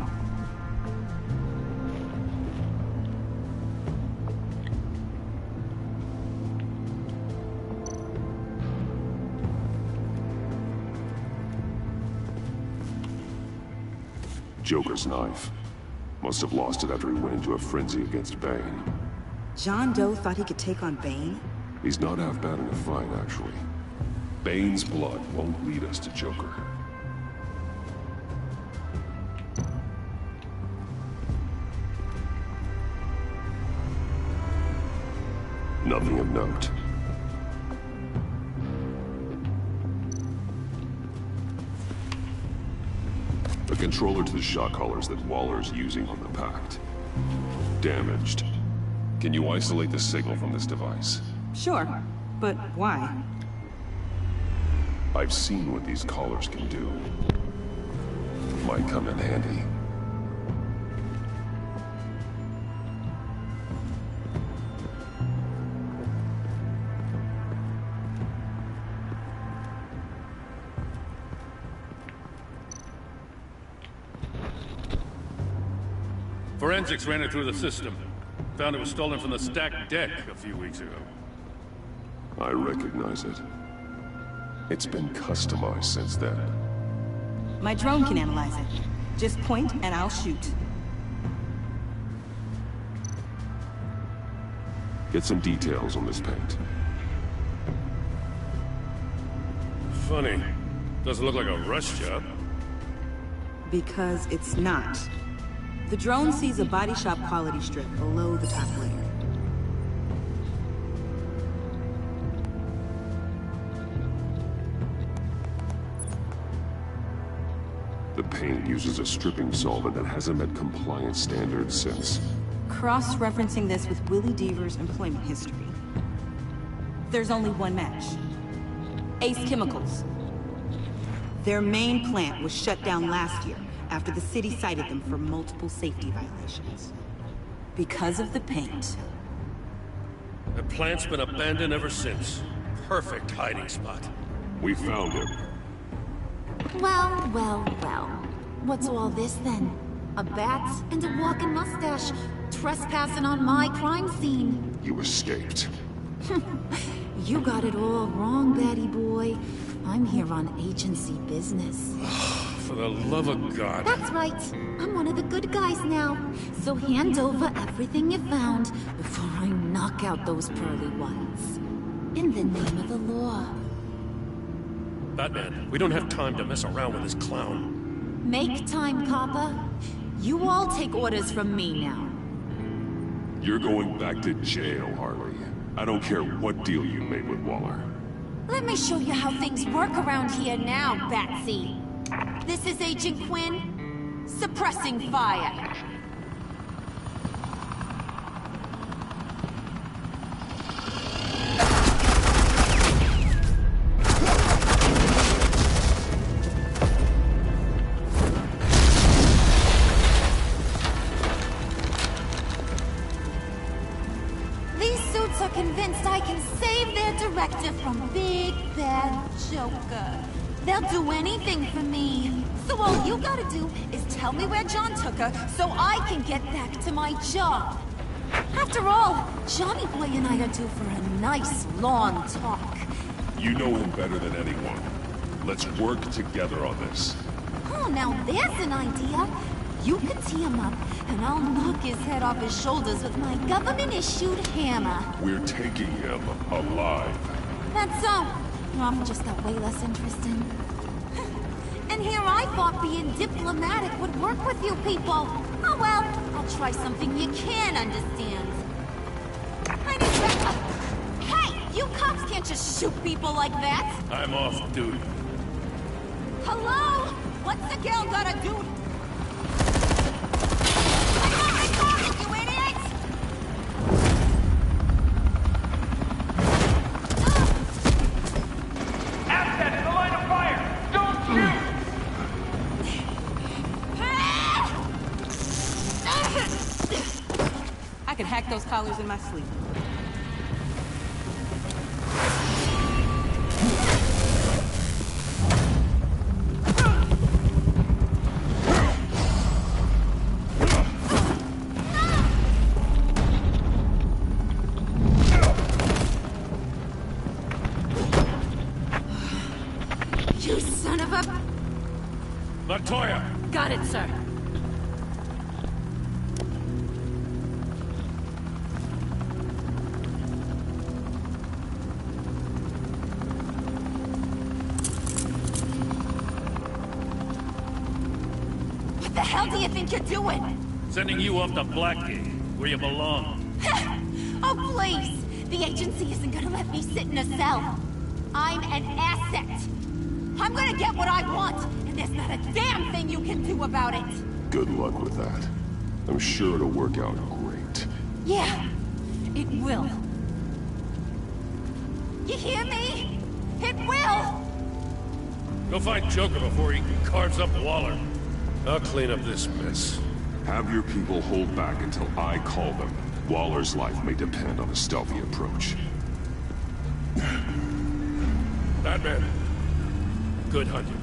K: Joker's knife. Must have lost it after he went into a frenzy against Bane.
Q: John Doe thought he could take on Bane?
K: He's not half bad in a fight, actually. Bane's blood won't lead us to Joker. Nothing of note. A controller to the shot collars that Waller's using on the Pact. Damaged. Can you isolate the signal from this device?
Q: Sure, but why?
K: I've seen what these collars can do. Might come in handy.
R: Forensics ran it through the system. Found it was stolen from the stacked deck a few weeks ago.
K: I recognize it. It's been customized since then.
Q: My drone can analyze it. Just point and I'll shoot.
K: Get some details on this paint.
R: Funny. Doesn't look like a rush job.
Q: Because it's not. The drone sees a body shop quality strip below the top layer.
K: The paint uses a stripping solvent that hasn't met compliance standards since...
Q: Cross-referencing this with Willie Deaver's employment history. There's only one match. Ace Chemicals. Their main plant was shut down last year after the city cited them for multiple safety violations. Because of the paint.
R: The plant's been abandoned ever since. Perfect hiding spot.
K: We found him.
N: Well, well, well. What's all this then? A bat and a walking mustache, trespassing on my crime scene.
K: You escaped.
N: You got it all wrong, Batty boy. I'm here on agency business.
R: For the love of God.
N: That's right. I'm one of the good guys now. So hand over everything you found before I knock out those pearly whites. In the name of the law.
R: Batman, we don't have time to mess around with this clown.
N: Make time, copper. You all take orders from me now.
K: You're going back to jail, Harley. I don't care what deal you made with Waller.
N: Let me show you how things work around here now, Batsy. This is Agent Quinn, suppressing fire. These suits are convinced I can save their director from Big Bad Joker. They'll do anything for me. So all you gotta do is tell me where John took her so I can get back to my job. After all, Johnny Boy and I are due for a nice long talk.
K: You know him better than anyone. Let's work together on this.
N: Oh, now there's an idea. You can tee him up, and I'll knock his head off his shoulders with my government-issued hammer.
K: We're taking him alive.
N: That's so. Ralph just got way less interesting. And here I thought being diplomatic would work with you people. Oh well, I'll try something you can understand. I need to... Hey, you cops can't just shoot people like that.
R: I'm off duty.
N: Hello? What's the girl gotta do? You idiot!
P: Assets in the line of fire! Don't shoot!
Q: I could hack those collars in my sleep.
N: You son of a...
R: Latoya!
N: Got it, sir. What the hell do you think you're doing?
R: Sending you off to Blackgate, where you belong.
N: Oh, please! The agency isn't gonna let me sit in a cell. I'm an asset. I'm gonna get what I want, and there's not a damn thing you can do about it.
K: Good luck with that. I'm sure it'll work out great.
N: Yeah, it will. You hear me? It will!
R: Go find Joker before he carves up Waller. I'll clean up this mess.
K: Have your people hold back until I call them. Waller's life may depend on a stealthy approach.
R: Batman. Good hunting.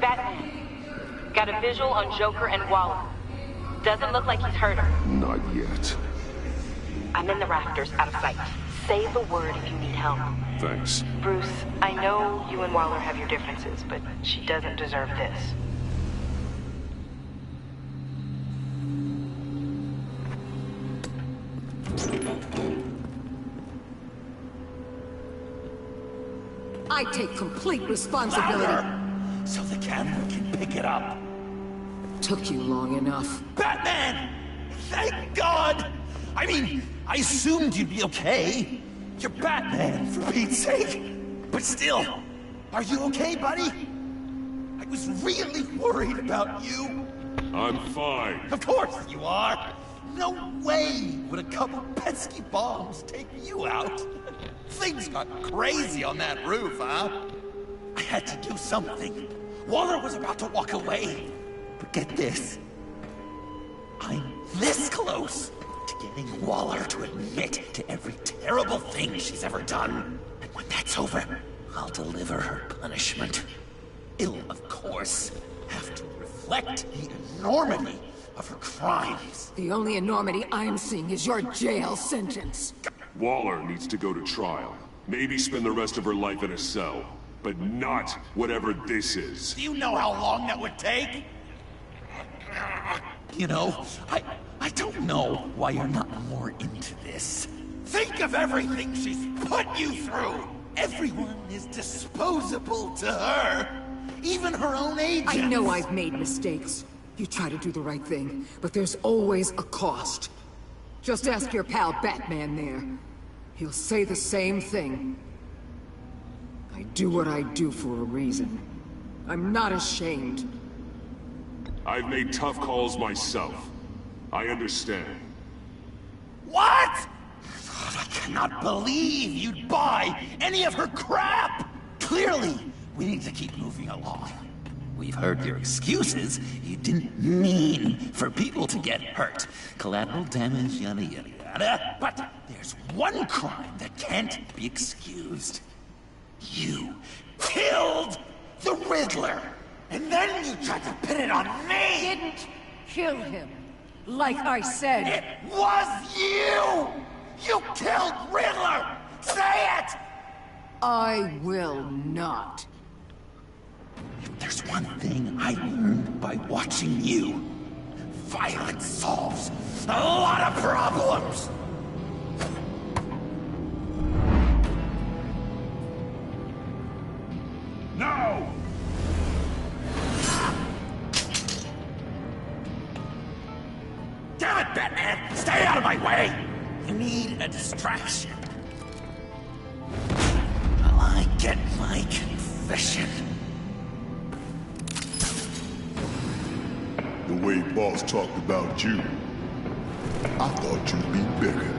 M: Batman, got a visual on Joker and Waller. Doesn't look like he's hurt her.
K: Not yet.
M: I'm in the rafters, out of sight. Say the word if you need help.
K: Thanks.
M: Bruce, I know you and Waller have your differences, but she doesn't deserve this.
L: I take complete responsibility.
F: Louder! So the camera can pick it up.
L: Took you long enough.
F: Batman! Thank God! I mean, I assumed you'd be okay. You're Batman, for Pete's sake. But still, are you okay, buddy? I was really worried about you.
K: I'm fine.
F: Of course you are. No way would a couple pesky bombs take you out. Things got crazy on that roof, huh? I had to do something. Waller was about to walk away. But get this. I'm this close to getting Waller to admit to every terrible thing she's ever done. And when that's over, I'll deliver her punishment. It'll, of course, have to reflect the enormity of her crimes.
L: The only enormity I'm seeing is your jail sentence.
K: Waller needs to go to trial. Maybe spend the rest of her life in a cell. But not whatever this is.
F: Do you know how long that would take? You know, I don't know why you're not more into this. Think of everything she's put you through! Everyone is disposable to her. Even her own agents.
L: I know I've made mistakes. You try to do the right thing, but there's always a cost. Just ask your pal Batman there. He'll say the same thing. I do what I do for a reason. I'm not ashamed.
K: I've made tough calls myself. I understand.
F: What? I cannot believe you'd buy any of her crap! Clearly, we need to keep moving along. We've heard your excuses. You didn't mean for people to get hurt. Collateral damage, yada yada yada. But there's one crime that can't be excused. You killed the Riddler! And then you tried to pin it on me!
L: Didn't kill him. Like I said.
F: It was you! You killed Riddler! Say it!
L: I will not.
F: If there's one thing I learned by watching you, violence solves a lot of problems!
C: No!
F: Damn it, Batman! Stay out of my way! You need a distraction. While I get my confession.
C: The way Boss talked about you, I thought you'd be bigger.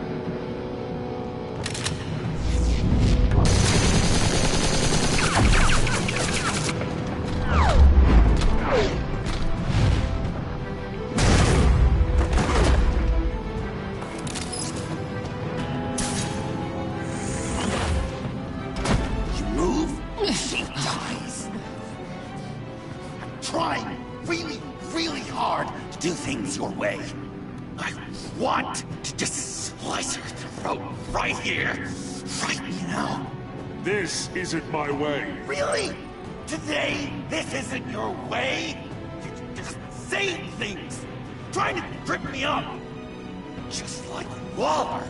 F: You move, she dies. I'm trying really hard to do things your way. I want to just slice her throat right here, right now.
K: This isn't my way.
F: Really? Today, this isn't your way? You're just saying things, trying to trip me up. Just like Waller.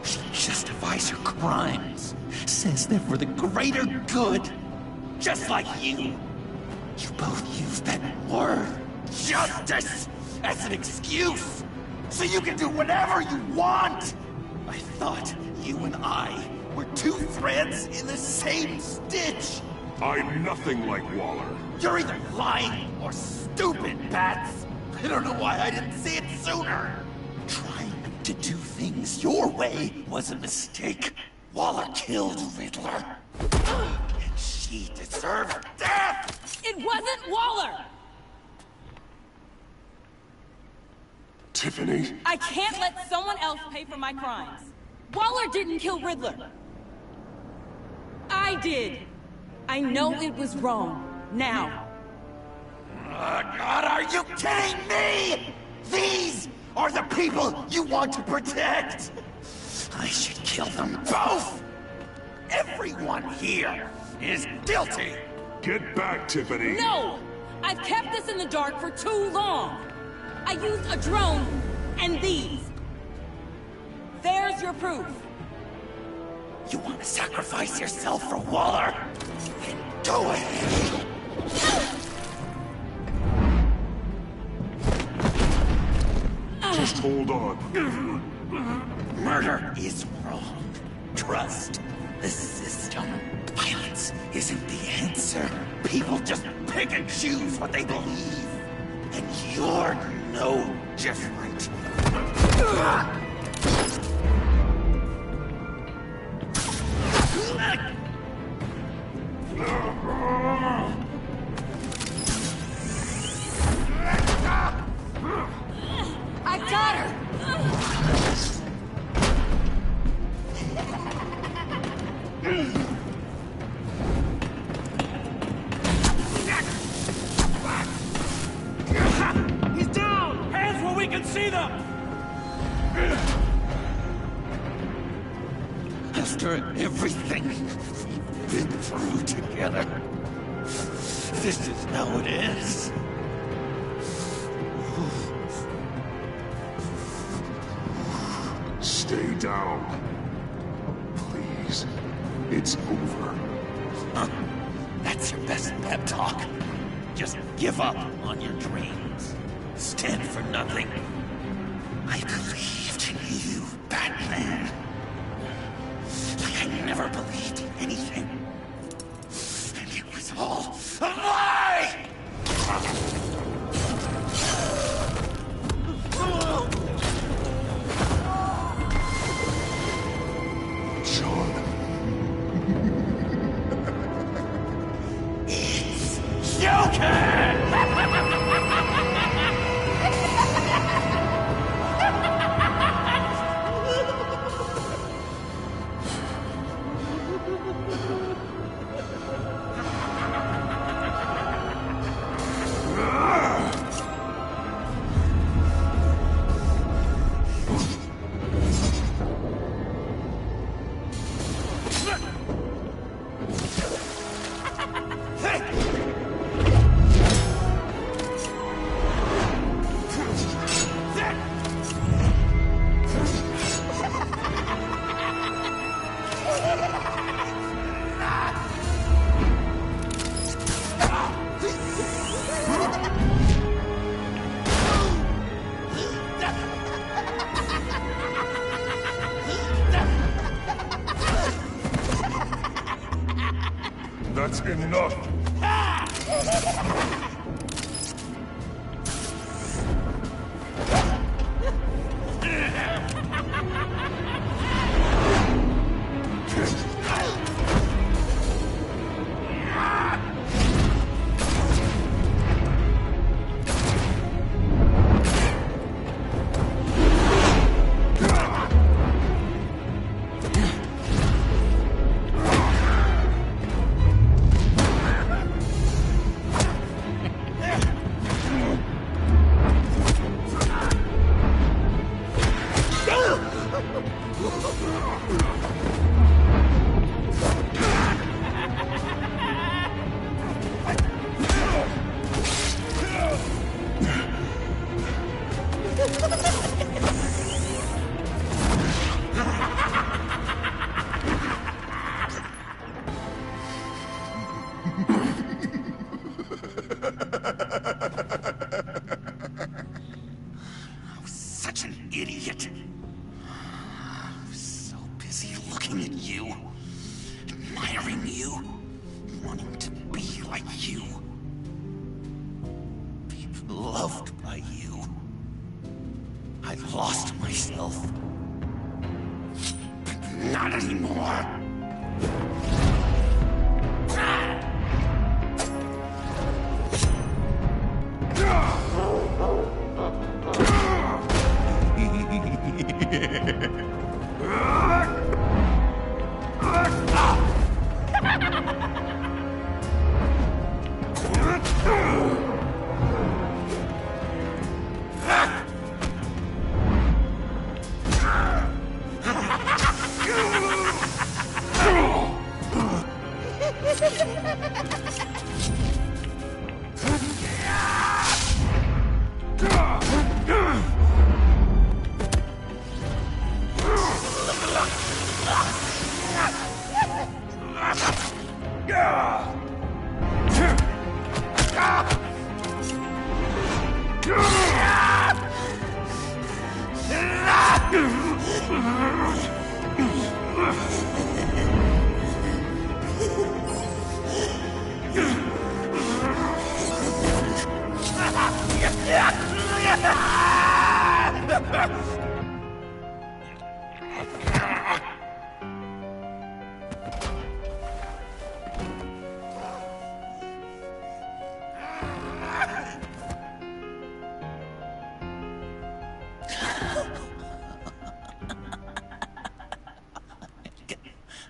F: She justifies her crimes, says they're for the greater good. Just like you. You both use that word, justice, as an excuse, so you can do whatever you want. I thought you and I were two threads in the same stitch.
K: I'm nothing like Waller.
F: You're either lying or stupid, Bats. I don't know why I didn't see it sooner. Trying to do things your way was a mistake. Waller killed Riddler. And she deserves death!
Q: It wasn't Waller!
K: Tiffany?
Q: I can't let someone else pay for my crimes. Waller didn't kill Riddler. I did. I know it was wrong. Now.
F: Oh, God, are you kidding me? These are the people you want to protect. I should kill them both. Everyone here is guilty.
K: Get back, Tiffany.
Q: No! I've kept this in the dark for too long. I used a drone and these. There's your proof.
F: You want to sacrifice yourself for Waller? Then do it.
K: Just hold on.
F: Murder is wrong. Trust the system. Violence isn't the answer. People just pick and choose what they believe. And you're no different.
Q: I got her!
F: He's down! Hands where we can see them! After everything we've been through together, this is how it is.
K: Stay down. Please. It's over.
F: Huh? That's your best pep talk. Just give up on your dreams. Stand for nothing. I believed in you, Batman. Like I never believed in anything. And it was all a lie!
K: John.
F: It's Joker!
K: That's enough.
F: idiot. I'm so busy looking at you, admiring you, wanting to be like you. Be loved by you. I lost myself. But not anymore.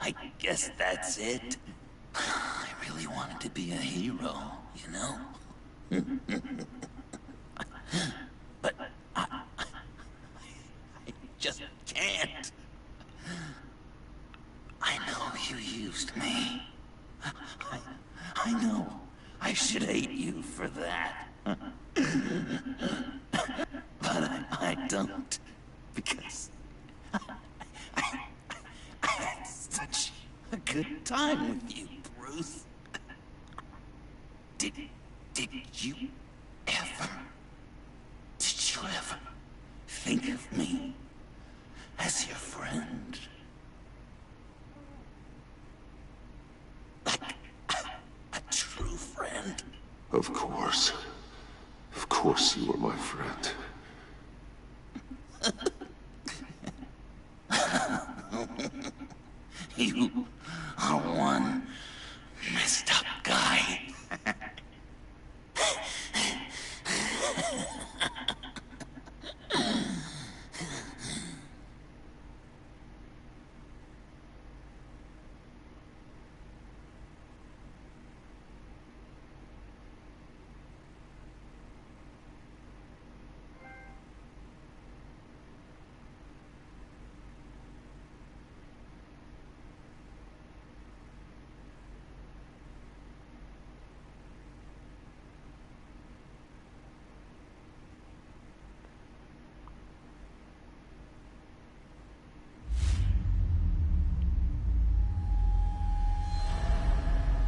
F: I guess that's it. I really wanted to be a hero, you know? But I just can't. I know you used me. I know I should hate you for that. But I don't, because I had such a good time with you, Bruce. Did you ever think of me as your friend? Like a true friend?
J: Of course. Of course you were my friend.
F: You are one messed up guy.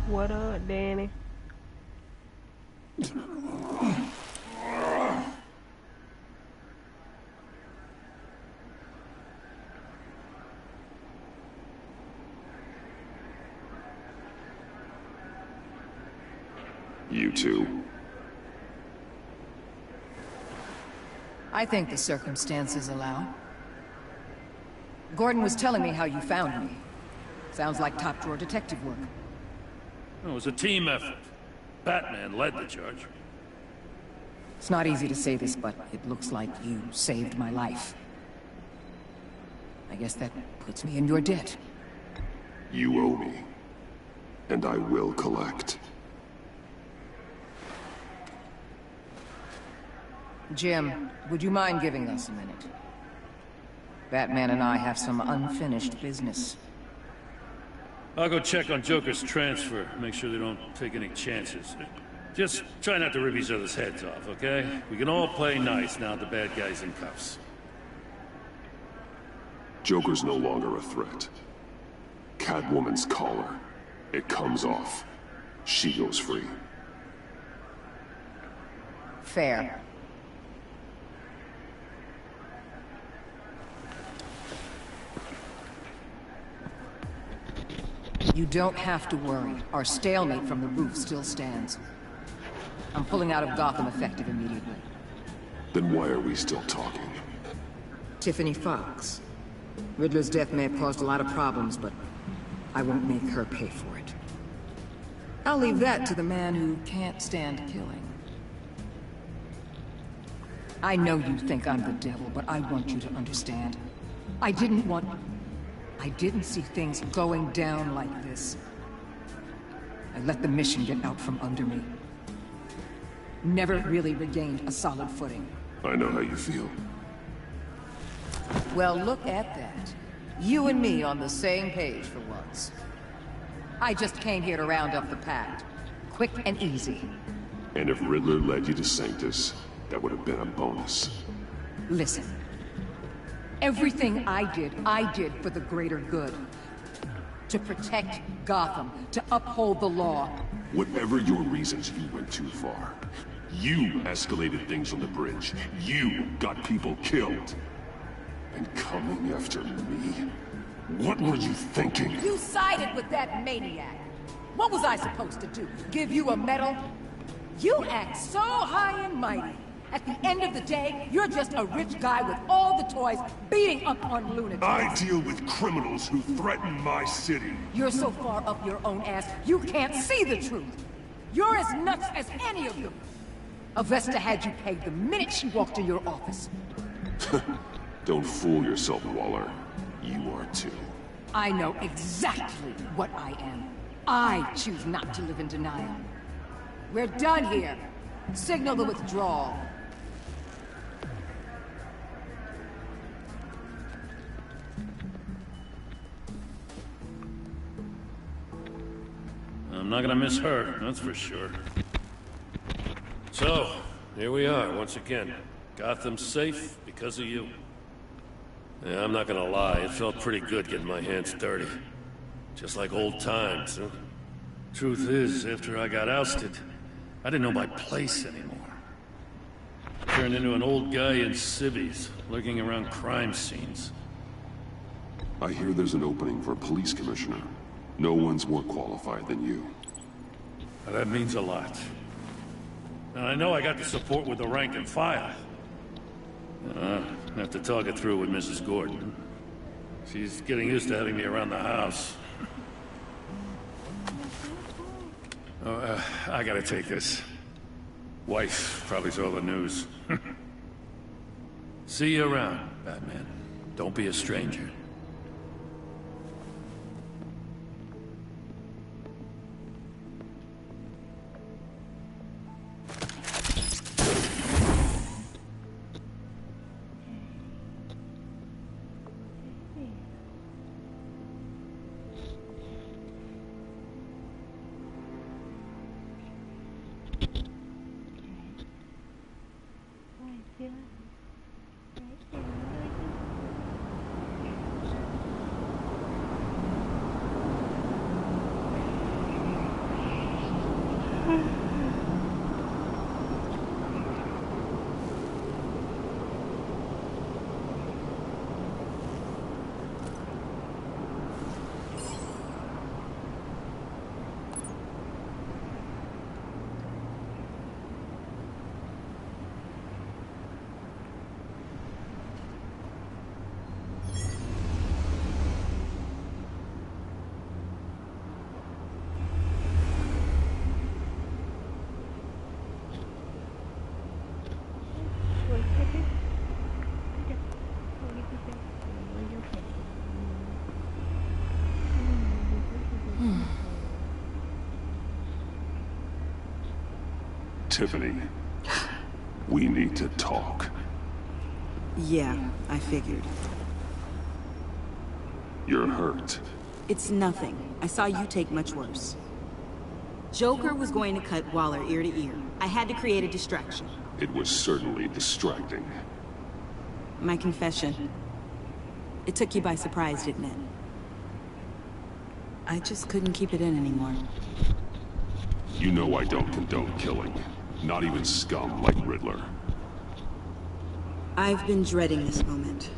G: What up, Danny?
J: You too.
L: I think the circumstances allow. Gordon was telling me how you found me. Sounds like top-drawer detective work.
R: It was a team effort. Batman led the charge.
L: It's not easy to say this, but it looks like you saved my life. I guess that puts me in your debt.
J: You owe me. And I will collect.
L: Jim, would you mind giving us a minute? Batman and I have some unfinished business.
R: I'll go check on Joker's transfer, make sure they don't take any chances. Just try not to rip each other's heads off, okay? We can all play nice now the bad guy's in cuffs.
J: Joker's no longer a threat. Catwoman's collar. It comes off. She goes free.
L: Fair. You don't have to worry. Our stalemate from the roof still stands. I'm pulling out of Gotham effective immediately.
K: Then why are we still talking?
L: Tiffany Fox. Riddler's death may have caused a lot of problems, but I won't make her pay for it. I'll leave that to the man who can't stand killing. I know you think I'm the devil, but I want you to understand. I didn't see things going down like this. I let the mission get out from under me. Never really regained a solid footing.
K: I know how you feel.
L: Well, look at that. You and me on the same page for once. I just came here to round up the pact. Quick and easy.
K: And if Riddler led you to Sanctus, that would have been a bonus.
L: Listen. Everything I did for the greater good. To protect Gotham, to uphold the law.
K: Whatever your reasons, you went too far. You escalated things on the bridge. You got people killed. And coming after me? What were you thinking?
L: You sided with that maniac. What was I supposed to do? Give you a medal? You act so high and mighty. At the end of the day, you're just a rich guy with all the toys beating up on lunatics.
K: I deal with criminals who threaten my city.
L: You're so far up your own ass, you can't see the truth. You're as nuts as any of them. Avesta had you pegged the minute she walked in your office.
K: Don't fool yourself, Waller. You are too.
L: I know exactly what I am. I choose not to live in denial. We're done here. Signal the withdrawal.
R: I'm not gonna miss her, that's for sure. So, here we are, once again. Gotham's safe because of you. Yeah, I'm not gonna lie, it felt pretty good getting my hands dirty. Just like old times, huh? Truth is, after I got ousted, I didn't know my place anymore. I turned into an old guy in civvies, lurking around crime scenes.
K: I hear there's an opening for a police commissioner. No one's more qualified than you.
R: Well, that means a lot. And I know I got the support with the rank and file. I have to talk it through with Mrs. Gordon. She's getting used to having me around the house. I gotta take this. Wife probably saw the news. See you around, Batman. Don't be a stranger.
K: Tiffany, we need to talk.
Q: Yeah, I figured.
K: You're hurt.
Q: It's nothing. I saw you take much worse. Joker was going to cut Waller ear to ear. I had to create a distraction.
K: It was certainly distracting.
Q: My confession. It took you by surprise, didn't it? I just couldn't keep it in anymore.
K: You know I don't condone killing. Not even scum like Riddler.
Q: I've been dreading this moment.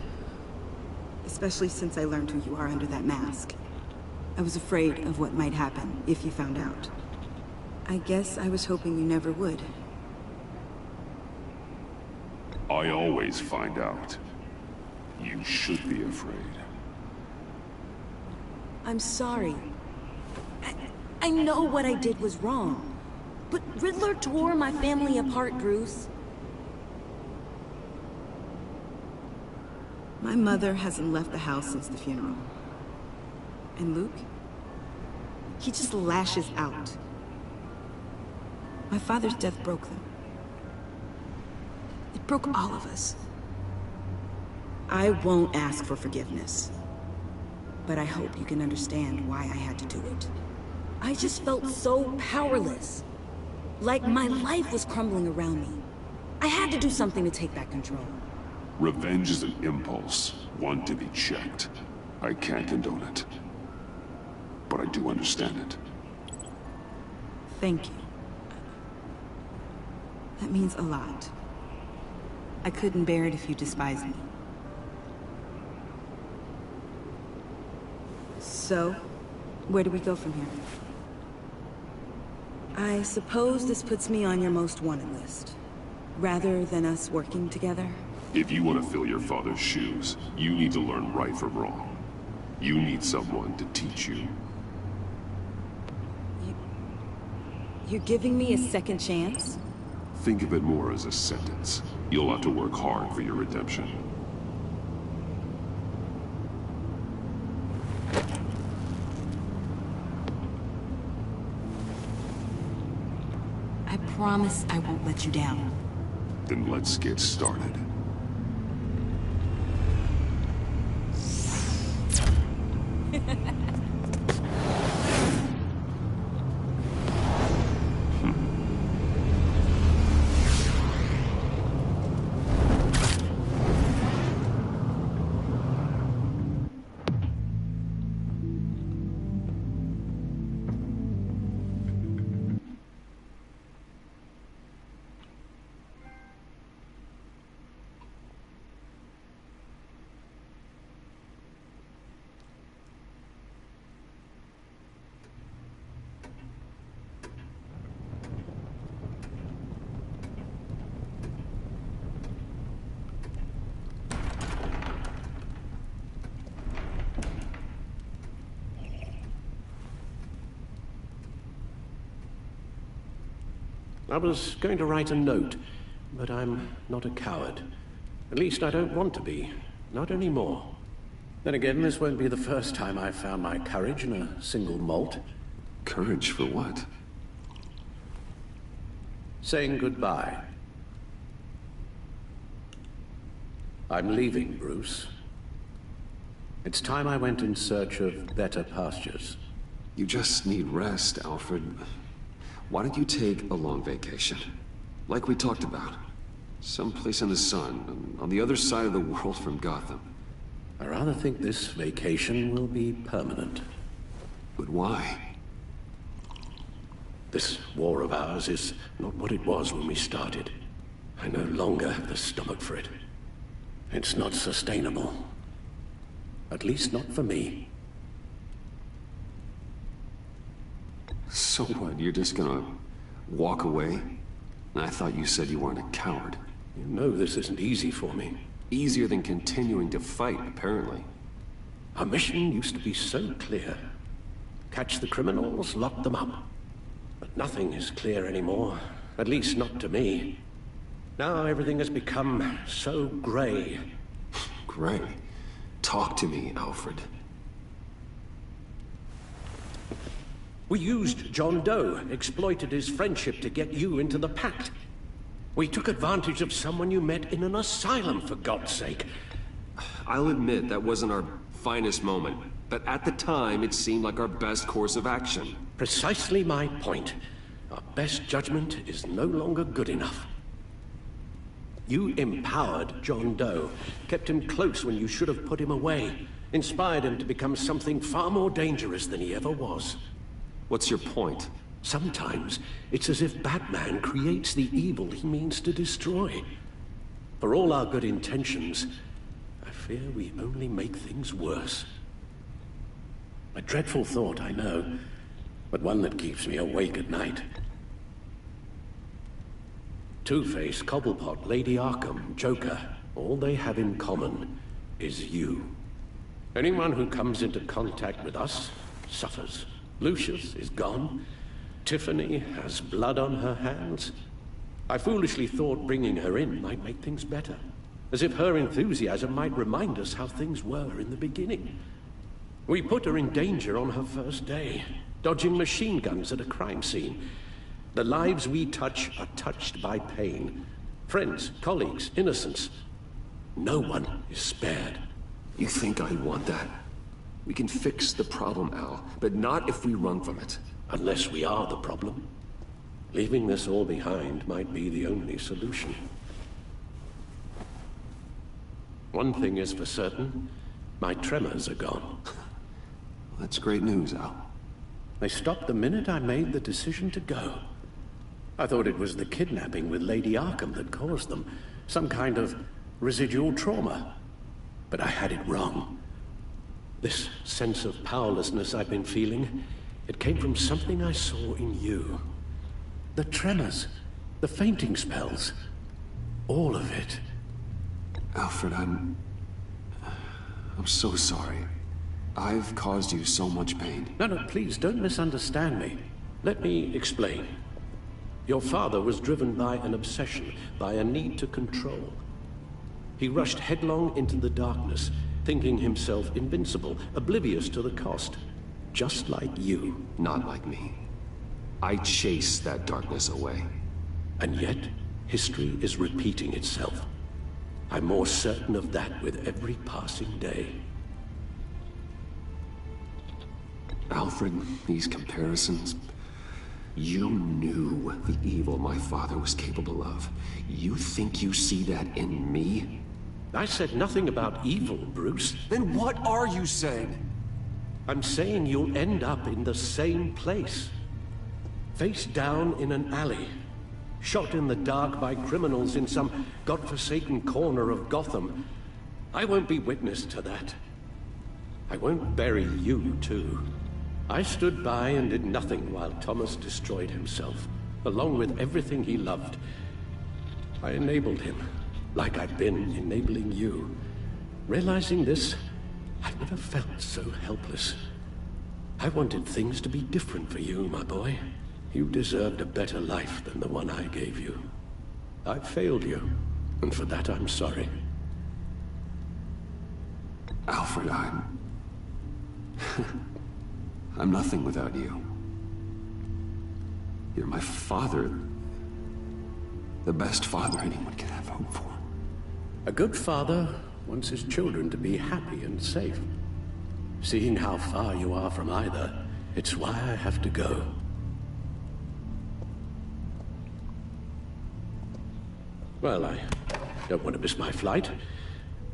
Q: Especially since I learned who you are under that mask. I was afraid of what might happen if you found out. I guess I was hoping you never would.
K: I always find out. You should be afraid.
Q: I'm sorry. I know what I did was wrong. But Riddler tore my family apart, Bruce. My mother hasn't left the house since the funeral. And Luke? He just lashes out. My father's death broke them. It broke all of us. I won't ask for forgiveness. But I hope you can understand why I had to do it. I just felt so powerless. Like my life was crumbling around me. I had to do something to take back control.
K: Revenge is an impulse, one to be checked. I can't condone it. But I do understand it.
Q: Thank you. That means a lot. I couldn't bear it if you despised me. So, where do we go from here? I suppose this puts me on your most wanted list. Rather than us working together?
K: If you want to fill your father's shoes, you need to learn right from wrong. You need someone to teach you.
Q: You're giving me a second chance?
K: Think of it more as a sentence. You'll have to work hard for your redemption.
Q: I promise I won't let you down.
K: Then let's get started.
I: I was going to write a note, but I'm not a coward. At least I don't want to be. Not anymore. Then again, this won't be the first time I've found my courage in a single malt.
J: Courage for what?
I: Saying goodbye. I'm leaving, Bruce. It's time I went in search of better pastures.
J: You just need rest, Alfred. Why don't you take a long vacation? Like we talked about. Someplace in the sun, on the other side of the world from Gotham.
I: I rather think this vacation will be permanent.
J: But why?
I: This war of ours is not what it was when we started. I no longer have the stomach for it. It's not sustainable. At least not for me.
J: So what, you're just gonna walk away? I thought you said you weren't a coward.
I: You know this isn't easy for me.
J: Easier than continuing to fight, apparently.
I: Our mission used to be so clear. Catch the criminals, lock them up. But nothing is clear anymore. At least not to me. Now everything has become so gray.
J: Gray? Talk to me, Alfred.
I: We used John Doe, exploited his friendship to get you into the pact. We took advantage of someone you met in an asylum, for God's sake.
J: I'll admit that wasn't our finest moment, but at the time it seemed like our best course of action.
I: Precisely my point. Our best judgment is no longer good enough. You empowered John Doe, kept him close when you should have put him away, inspired him to become something far more dangerous than he ever was.
J: What's your point?
I: Sometimes, it's as if Batman creates the evil he means to destroy. For all our good intentions, I fear we only make things worse. A dreadful thought, I know, but one that keeps me awake at night. Two-Face, Cobblepot, Lady Arkham, Joker, all they have in common is you. Anyone who comes into contact with us suffers. Lucius is gone. Tiffany has blood on her hands. I foolishly thought bringing her in might make things better, as if her enthusiasm might remind us how things were in the beginning. We put her in danger on her first day, dodging machine guns at a crime scene. The lives we touch are touched by pain. Friends, colleagues, innocents. No one is spared.
J: You think I want that? We can fix the problem, Al, but not if we run from it.
I: Unless we are the problem. Leaving this all behind might be the only solution. One thing is for certain, my tremors are gone.
J: That's great news, Al.
I: They stopped the minute I made the decision to go. I thought it was the kidnapping with Lady Arkham that caused them. Some kind of residual trauma. But I had it wrong. This sense of powerlessness I've been feeling, it came from something I saw in you. The tremors, the fainting spells, all of it.
J: Alfred, I'm so sorry. I've caused you so much pain.
I: No, please, don't misunderstand me. Let me explain. Your father was driven by an obsession, by a need to control. He rushed headlong into the darkness, thinking himself invincible, oblivious to the cost. Just like you.
J: Not like me. I chase that darkness away.
I: And yet, history is repeating itself. I'm more certain of that with every passing day.
J: Alfred, these comparisons... You knew the evil my father was capable of. You think you see that in me?
I: I said nothing about evil, Bruce.
J: Then what are you saying?
I: I'm saying you'll end up in the same place. Face down in an alley. Shot in the dark by criminals in some godforsaken corner of Gotham. I won't be witness to that. I won't bury you, too. I stood by and did nothing while Thomas destroyed himself, along with everything he loved. I enabled him, like I've been enabling you. Realizing this, I've never felt so helpless. I wanted things to be different for you, my boy. You deserved a better life than the one I gave you. I failed you, and for that I'm sorry.
J: Alfred, I'm nothing without you. You're my father. The best father anyone can have hope for.
I: A good father wants his children to be happy and safe. Seeing how far you are from either, it's why I have to go. Well, I don't want to miss my flight.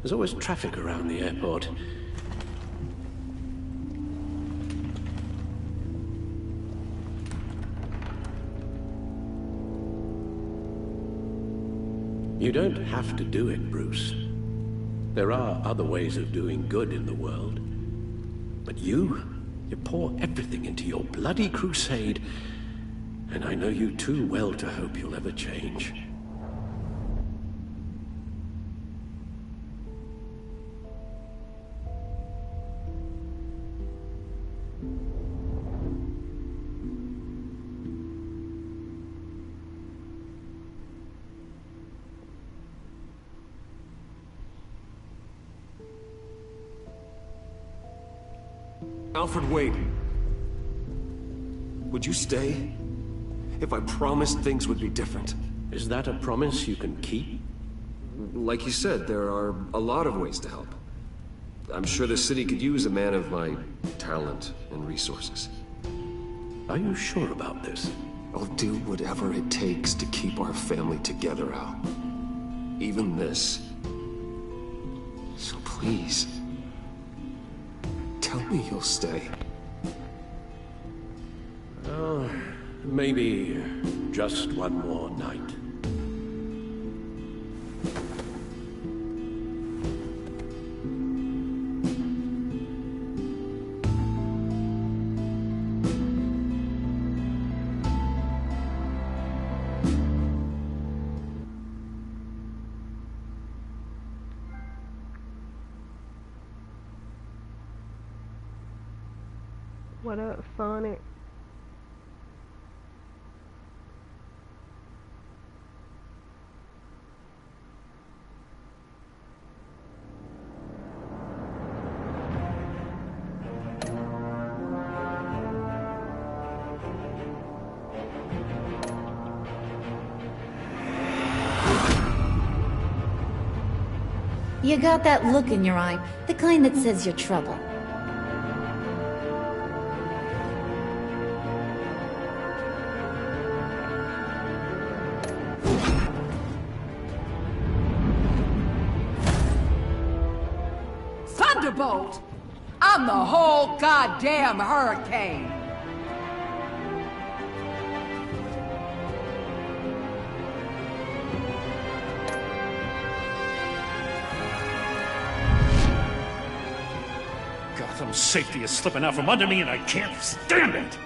I: There's always traffic around the airport. You don't have to do it, Bruce. There are other ways of doing good in the world. But you pour everything into your bloody crusade, and I know you too well to hope you'll ever change.
J: Alfred, wait. Would you stay? If I promised things would be different.
I: Is that a promise you can keep?
J: Like you said, there are a lot of ways to help. I'm sure the city could use a man of my talent and resources.
I: Are you sure about this?
J: I'll do whatever it takes to keep our family together, Al. Even this. So please... tell me you'll stay.
I: Oh, maybe just one more night.
G: What up, Sonic?
S: You got that look in your eye, the kind that says you're trouble.
L: Thunderbolt! I'm the whole goddamn hurricane!
R: Gotham's safety is slipping out from under me and I can't stand it!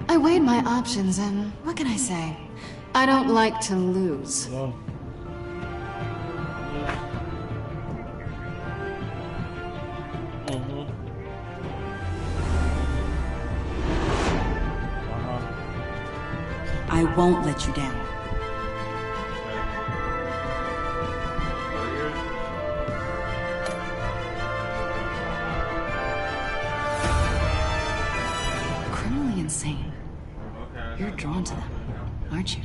E: I weighed my options and what can I say? I don't like to lose.
A: No.
Q: I won't let you down.
E: Criminally insane. You're drawn to them, aren't you?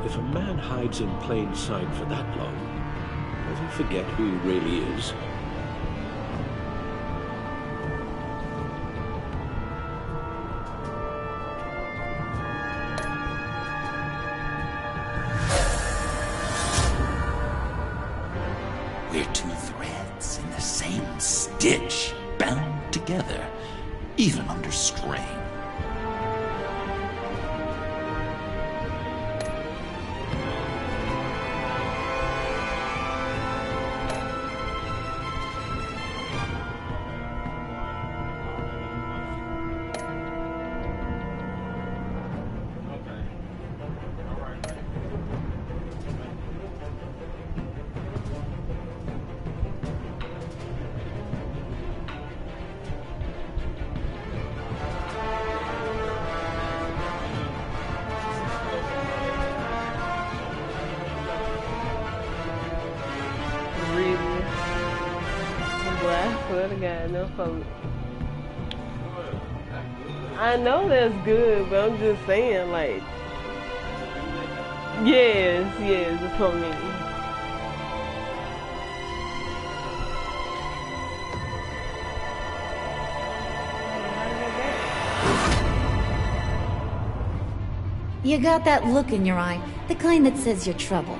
I: If a man hides in plain sight for that long, does he forget who he really is?
F: We're two threads in the same stitch, bound together, even under strain.
G: No folks. I know that's good, but I'm just saying, like, yes, it's for me.
S: You got that look in your eye, the kind that says you're trouble.